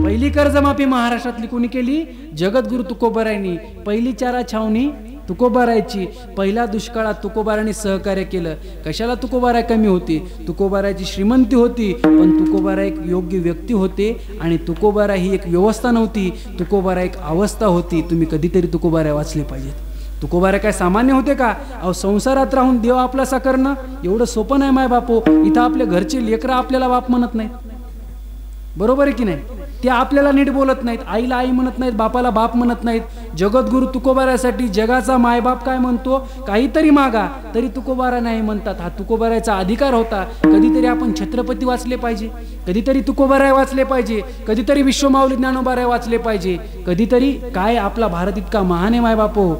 Speaker 1: पहिली कर्जमाफी महाराष्ट्रातली कोणी केली जगद्गुरु तुकोबारायांनी. पहिली चारा छावणी तुकोबारायची. पहिल्या दुष्काळात तुकोबारांनी सहकार्य केलं. कशाला तुकोबाराय कमी होती तुकोबारायची श्रीमंती होती पण तुकोबारा एक योग्य व्यक्ती होते आणि तुकोबारा ही एक व्यवस्था नव्हती. तुकोबारा एक अवस्था होती. तुम्ही कधीतरी तुकोबारा वाचले पाहिजेत. तुकोबारा काय सामान्य होते का? अहो संसारात राहून देव आपलासा करणं एवढं सोपं नाही माय बापू. इथं आपल्या घरचे लेकरं आपल्याला बाप म्हणत नाहीत. बरोबर आहे की नाही? ते आपल्याला नीट बोलत नाहीत. आईला आई म्हणत नाहीत बापाला बाप म्हणत नाहीत. जगद्गुरु तुकोबारासाठी जगाचा मायबाप काय म्हणतो काहीतरी मागा तरी तुकोबारा नाही म्हणतात. हा तुकोबाराचा अधिकार होता. कधीतरी आपण छत्रपती वाचले पाहिजे. कधीतरी तुकोबाराय वाचले पाहिजे. कधीतरी विश्वमाऊली ज्ञानोबाराय वाचले पाहिजे. कधीतरी काय आपला भारत इतका महान आहे माय बापो.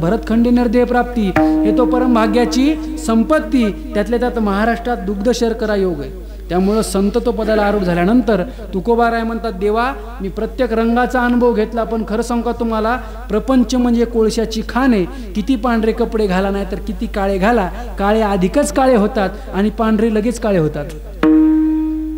Speaker 1: भरतखंडी नरदेह प्राप्ती हे तो परमभाग्याची संपत्ती. त्यातल्या त्यात महाराष्ट्रात दुग्ध शर्करा योग आहे. त्यामुळं संत तो पदाला आरूढ झाल्यानंतर तुकोबाराय म्हणतात देवा मी प्रत्येक रंगाचा अनुभव घेतला पण खरं सांगू का तुम्हाला प्रपंच म्हणजे कोळशाची खाण आहे. किती पांढरे कपडे घाला नाही तर किती काळे घाला काळे अधिकच काळे होतात आणि पांढरे लगेच काळे होतात.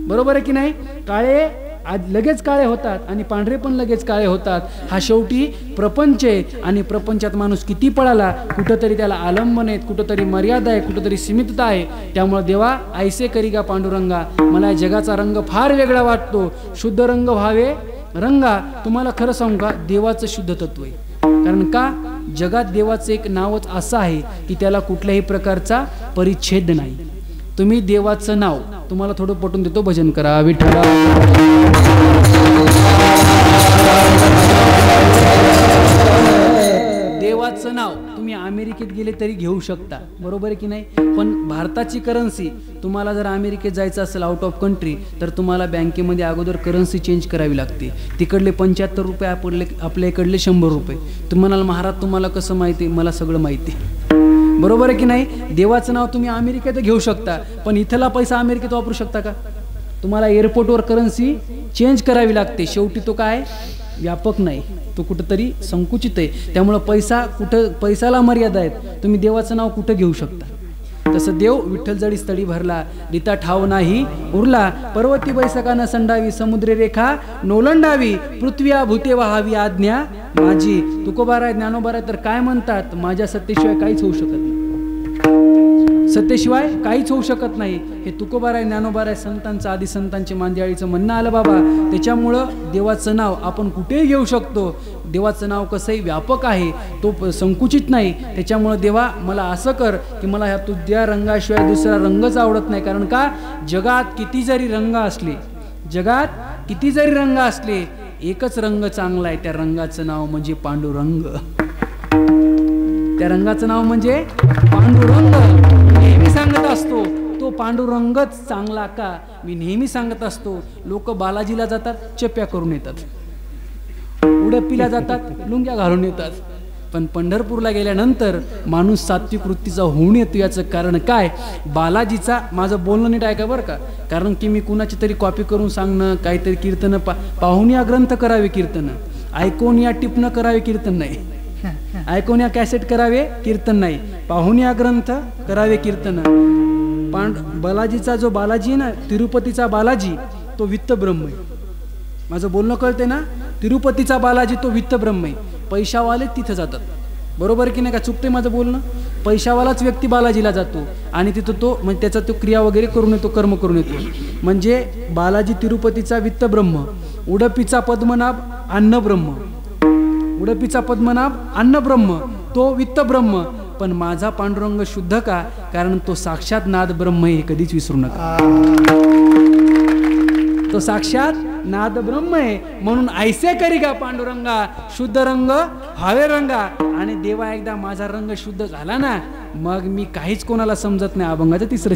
Speaker 1: बरोबर आहे की नाही? काळे लगेच काळे होतात आणि पांढरे पण लगेच काळे होतात. हा शेवटी प्रपंच आहे आणि प्रपंचात माणूस किती पळाला कुठंतरी त्याला आलंबन आहेत कुठंतरी मर्यादा आहे कुठंतरी सीमितता आहे. त्यामुळे देवा ऐसे करी गा पांडुरंगा मला जगाचा रंग फार वेगळा वाटतो. शुद्ध रंग व्हावे रंगा. तुम्हाला खरं सांगू का देवाचं शुद्ध तत्व आहे. कारण का जगात देवाचं एक नावच असं आहे की त्याला कुठल्याही प्रकारचा परिच्छेद नाही. तुम्ही देवाचं नाव तुम्हाला थोडं पटून देतो. भजन करा विठ्ठला देवाचं नाव तुम्ही अमेरिकेत गेले तरी घेऊ शकता. बरोबर आहे की नाही? पण भारताची करन्सी तुम्हाला जर अमेरिकेत जायचं असेल आउट ऑफ कंट्री तर तुम्हाला बँकेमध्ये अगोदर करन्सी चेंज करावी लागते. तिकडले 75 रुपये आपल्या इकडले 100 रुपये. तुम्हाला महाराज तुम्हाला कसं माहिती? मला सगळं माहिती. बरोबर आहे की नाही? देवाचं नाव तुम्ही अमेरिकेत घेऊ शकता पण इथला पैसा अमेरिकेत वापरू शकता का? तुम्हाला एअरपोर्टवर करन्सी चेंज करावी लागते. शेवटी तो काय व्यापक नाही तो कुठंतरी संकुचित आहे. त्यामुळं पैशाला मर्यादा आहेत. तुम्ही देवाचं नाव कुठं घेऊ शकता. तसं देव विठ्ठल जडी स्थळी भरला रीता ठाव नाही उरला. पर्वती बैसकानं संडावी समुद्र रेखा नोलंडावी पृथ्वी भूते व्हावी आज्ञा माझी. तुकोबाराय ज्ञानोबाराय तर काय म्हणतात माझ्या सत्तेशिवाय काहीच होऊ शकत नाही. सत्तेशिवाय काहीच होऊ शकत नाही. हे तुकोबाराय ज्ञानोबाराय संतांचं आदी संतांचे मांदियाळीचं म्हणणं आलं बाबा. त्याच्यामुळं देवाचं नाव आपण कुठेही घेऊ शकतो. देवाचं नाव कसंही व्यापक आहे तो संकुचित नाही. त्याच्यामुळं देवा मला असं कर की मला ह्या तुझ्या रंगाशिवाय दुसरा रंगच आवडत नाही. कारण का जगात किती जरी रंग असले एकच रंग चांगला आहे. त्या रंगाचं नाव म्हणजे पांडुरंग. त्या रंगाचं नाव म्हणजे पांडुरंग. नेहमी सांगत असतो तो पांडुरंगच चांगला का? मी नेहमी सांगत असतो लोक बालाजीला जातात चप्या करून येतात. उडप्पीला जातात लुंग्या घालून येतात. पण पंढरपूरला गेल्यानंतर माणूस सात्विक वृत्तीचा होऊन येतो. याचं कारण काय? बालाजीचा माझं बोलणं नीट ऐका बरं का. कारण की मी कुणाची तरी कॉपी करून सांगणं काहीतरी कीर्तनं पाहून या ग्रंथ करावे कीर्तन ऐकून या टिपणं करावे कीर्तन नाही. ऐकून या कॅसेट करावे कीर्तन नाही.
Speaker 2: पाहुणे हा ग्रंथ करावे कीर्तन. बालाजीचा जो बालाजी आहे ना, तिरुपतीचा बालाजी तो वित्त ब्रह्म आहे. माझं बोलणं कळते ना, तिरुपतीचा बालाजी तो वित्त ब्रह्म आहे. पैशावाले तिथं जातात, बरोबर की नाही का? चुकते माझं बोलणं? पैशावालाच व्यक्ती बालाजीला जातो आणि तिथं तो म्हणजे त्याचा तो क्रिया वगैरे करून येतो, कर्म करून येतो. म्हणजे बालाजी तिरुपतीचा वित्त ब्रह्म, उडपीचा पद्मनाभ अन्न ब्रह्म, उडपीचा पद्मनाभ अन्न ब्रह्म तो वित्त ब्रह्म. पण माझा पांडुरंग शुद्ध का? कारण तो साक्षात नाद ब्रह्म आहे, हे कधीच विसरू नका. तो साक्षात नाद ब्रह्म आहे. म्हणून ऐसे करी का पांडुरंगा, शुद्ध रंग हवे रंगा. आणि देवा एकदा माझा रंग शुद्ध झाला ना, मग मी काहीच कोणाला समजत नाही. अभंगाचं तिसरं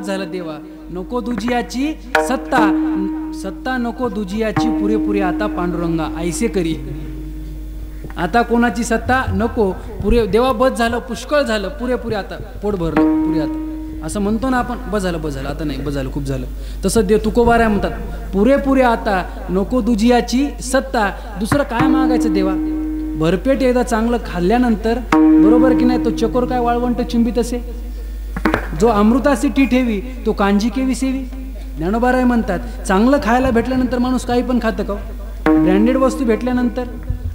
Speaker 2: झालं देवा. नको दुजियाची सत्ता, सत्ता नको दुजियाची पुरेपुरे आता पांडुरंगा ऐसे करी. आता कोणाची सत्ता नको, पुरे देवा बस झालं, पुष्कळ झालं, पुरेपुरे आता पोट भरलं, पुरे आता असं म्हणतो ना आपण, बस झालं बस झालं, आता नाही बस झालं खूप झालं. तसं देव तुकोबाऱ्या म्हणतात, पुरेपुरे आता नको दुजियाची सत्ता. दुसरं काय मागायचं देवा? भरपेट एकदा चांगलं खाल्ल्यानंतर, बरोबर की नाही, तो चकोर काय वाळवंट चिंबित असे, जो अमृताची टी ठेवी तो कांजी केवी सेवी. ज्ञानोबाराय म्हणतात, चांगलं खायला भेटल्यानंतर माणूस काही पण खातं का? ब्रँडेड वस्तू भेटल्यानंतर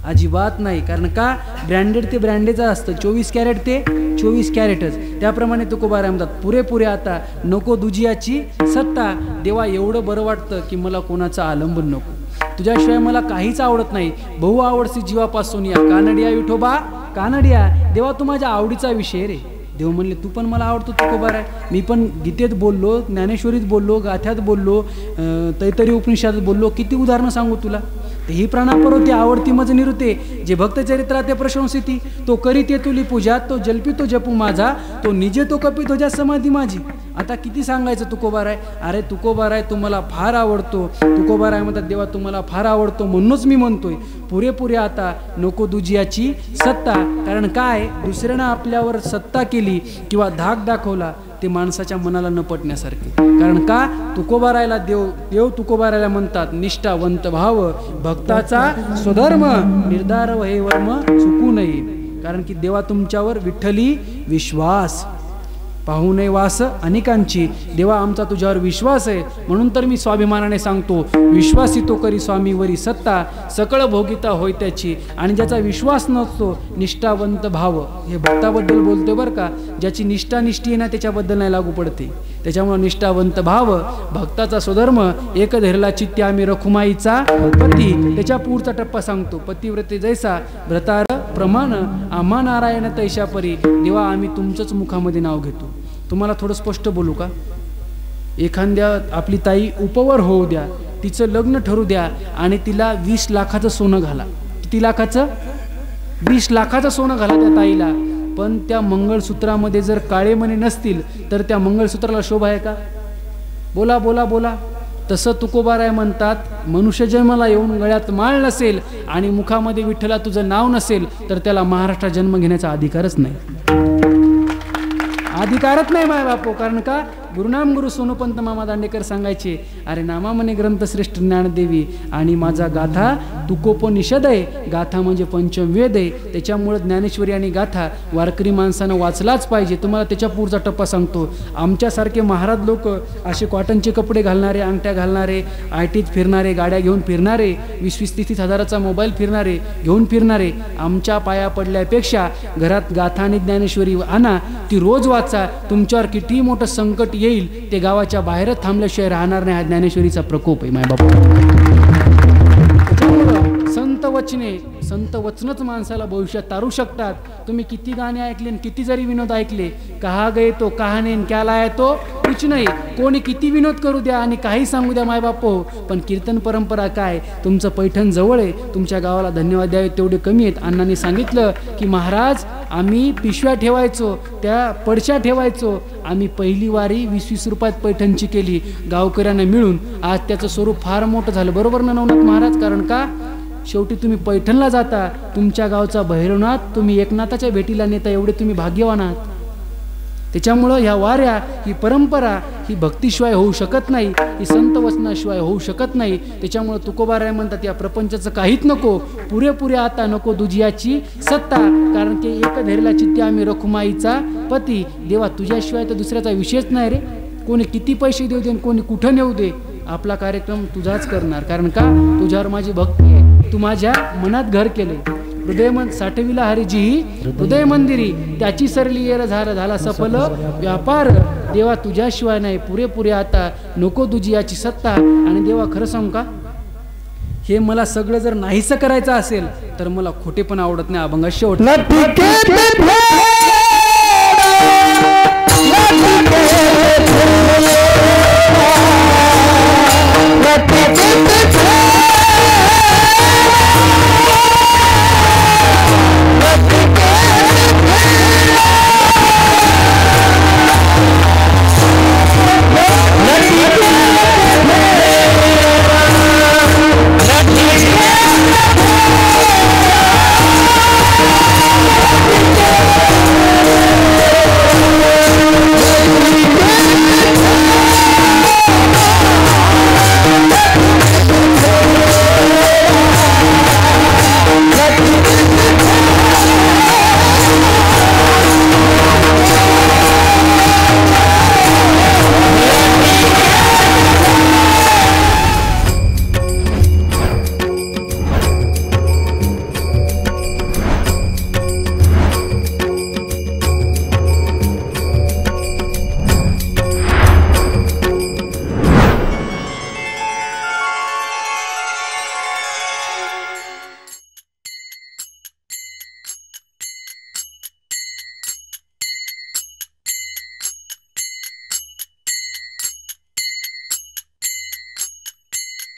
Speaker 2: अजिबात नाही. कारण का? ब्रँडेड ते ब्रँडेडच असतं, 24 कॅरेट ते 24 कॅरेटच. त्याप्रमाणे तुकोबाराय म्हणतात, पुरेपुरे आता नको दुजियाची सत्ता. देवा एवढं बरं वाटतं की मला कोणाचं आलंबन नको, तुझ्याशिवाय मला काहीच आवडत नाही. बहु आवडसी जीवापासून या कानडिया विठोबा कानडिया. देवा तू माझ्या आवडीचा विषय रे. देव म्हणले, तू पण मला आवडतो तुकोबाराय. मी पण गीतेत बोललो, ज्ञानेश्वरीत बोललो, गाथ्यात बोललो, तैतरी उपनिषदात बोललो, किती उदाहरणं सांगू तुला. तेही प्राणापरोती आवडती मज निरुते, जे भक्तचरित्रा ते प्रशंसिती, तो करी ते तुली पूजा, तो जल्पी तो जपू माझा, तो निजे तो कपी तुझ्या समाधी माझी. आता किती सांगायचं तुकोबाराय, अरे तुकोबाराय तुम्हाला फार आवडतो, तुकोबाराय म्हणतात देवा तुम्हाला फार आवडतो, म्हणूनच मी म्हणतोय पुरेपुरे आता नको दुजियाची सत्ता. कारण काय, दुसऱ्यानं आपल्यावर सत्ता केली किंवा धाक दाखवला ते माणसाच्या मनाला न पटण्यासारखे. कारण का, तुकोबारायला देव तुकोबारायला म्हणतात निष्ठावंत भाव, भक्ताचा स्वधर्म, निर्धार हे वर्म चुकू नये. कारण की देवा तुमच्यावर विठ्ठली विश्वास, पाहू नये वास अनेकांची, देवा आमचा तुझ्यावर विश्वास आहे, म्हणून तर मी स्वाभिमानाने सांगतो विश्वासी तो करी स्वामीवरी सत्ता, सकळ भोगिता होय त्याची. आणि ज्याचा विश्वास नसतो निष्ठावंत भाव, हे भक्ताबद्दल बोलतोय बरं का, ज्याची निष्ठा निष्ठी आहे ना त्याच्याबद्दल नाही लागू पडते. त्याच्यामुळे निष्ठावंत भाव, भक्ताचा स्वधर्म, एक धरला चित्ते आम्ही रखुमाईचा पती. त्याच्या पुढचा टप्पा सांगतो, पतिव्रते जैसा व्रतार प्रमाण, आम्हा नारायण तैशा परी, देवा आम्ही तुमचंच मुखामध्ये नाव घेतो. तुम्हाला थोडं स्पष्ट बोलू का, एखाद्या आपली ताई उपवर होऊ द्या, तिचं लग्न ठरू द्या आणि तिला 20 लाखाचं सोनं घाला. किती लाखाचं? 20 लाखाचं सोनं घाला त्या ताईला, पण त्या मंगळसूत्रामध्ये जर काळे मणी नसतील तर त्या मंगळसूत्राला शोभा आहे का? बोला बोला बोला. तसं तुकोबाराय म्हणतात मनुष्य जन्माला येऊन गळ्यात माळ नसेल आणि मुखामध्ये विठ्ठला तुझं नाव नसेल तर त्याला महाराष्ट्रात जन्म घेण्याचा अधिकारच नाही, अधिकारच नाही माय बापू. कारण का, गुरुनाम गुरु सोनोपंत मामा दांडेकर सांगायचे, अरे नामा म्हणे ग्रंथश्रेष्ठ ज्ञानदेवी आणि माझा गाथा तुकोपनिषद आहे. गाथा म्हणजे पंचमवेद आहे, त्याच्यामुळे ज्ञानेश्वरी आणि गाथा वारकरी माणसानं वाचलाच पाहिजे. तुम्हाला त्याच्या पुढचा टप्पा सांगतो, आमच्यासारखे महाराज लोक असे कॉटनचे कपडे घालणारे, अंगठ्या घालणारे, ITत फिरणारे, गाड्या घेऊन फिरणारे, 20-30 हजाराचा मोबाईल फिरणारे घेऊन फिरणारे, आमच्या पाया पडल्यापेक्षा घरात गाथा आणि ज्ञानेश्वरी आणा, ती रोज वाचा. तुमच्यावर किती मोठं संकट येईल ते गावाच्या बाहेरच थांबल्याशिवाय राहणार नाही. हा ज्ञानेश्वरीचा प्रकोप आहे मायबापू. संत वचने, संत वचनच माणसाला भविष्यात तारू शकतात. तुम्ही किती गाणे ऐकले, किती जरी विनोद ऐकले, कहा गए तो कहा नेन क्या लाया तो कुछ नाही. कोणी किती विनोद करू द्या आणि काही सांगू द्या मायबापू, पण कीर्तन परंपरा काय, तुमचं पैठण जवळ आहे, तुमच्या गावाला धन्यवाद द्यावे तेवढे कमी आहेत. अण्णांनी सांगितलं की महाराज आम्ही पिशव्या ठेवायचो, त्या पडश्या ठेवायचो, आम्ही पहिली वारी 20-20 रुपयात पैठणची केली गावकऱ्यांना मिळून. आज त्याचं स्वरूप फार मोठं झालं, बरोबर ना नवनाथ महाराज? कारण का, शेवटी तुम्ही पैठणला जाता, तुमच्या गावचा भैरवनाथ तुम्ही एकनाथाच्या भेटीला नेता, एवढे तुम्ही भाग्यवान आहात. त्याच्यामुळं ह्या वाऱ्या, ही परंपरा, ही भक्तीशिवाय होऊ शकत नाही, ही संत वचनाशिवाय होऊ शकत नाही. त्याच्यामुळं तुकोबाराय म्हणतात या प्रपंचाचं काहीच नको, पुरेपुरे आता नको दुजियाची सत्ता. कारण की एक धैर्यला चित्ते आम्ही रखुमाईचा पती, देवा तुझ्याशिवाय तर दुसऱ्याचा विषयच नाही रे. कोणी किती पैसे देऊ दे, कोणी कुठं नेऊ दे, आपला कार्यक्रम तुझाच करणार. कारण का, तुझ्यावर माझी भक्ती आहे, तू माझ्या मनात घर केले. हृदय साठविला हरिजी हृदय मंदिरी, त्याची सरली येर झाला सफल व्यापार. देवा तुझ्याशिवाय नाही, पुरेपुरे आता नको दुजियाची सत्ता. आणि देवा खरं सांगू का, हे मला सगळं जर नाहीसं करायचं असेल तर मला खोटे पण आवडत नाही, अभंग शेवट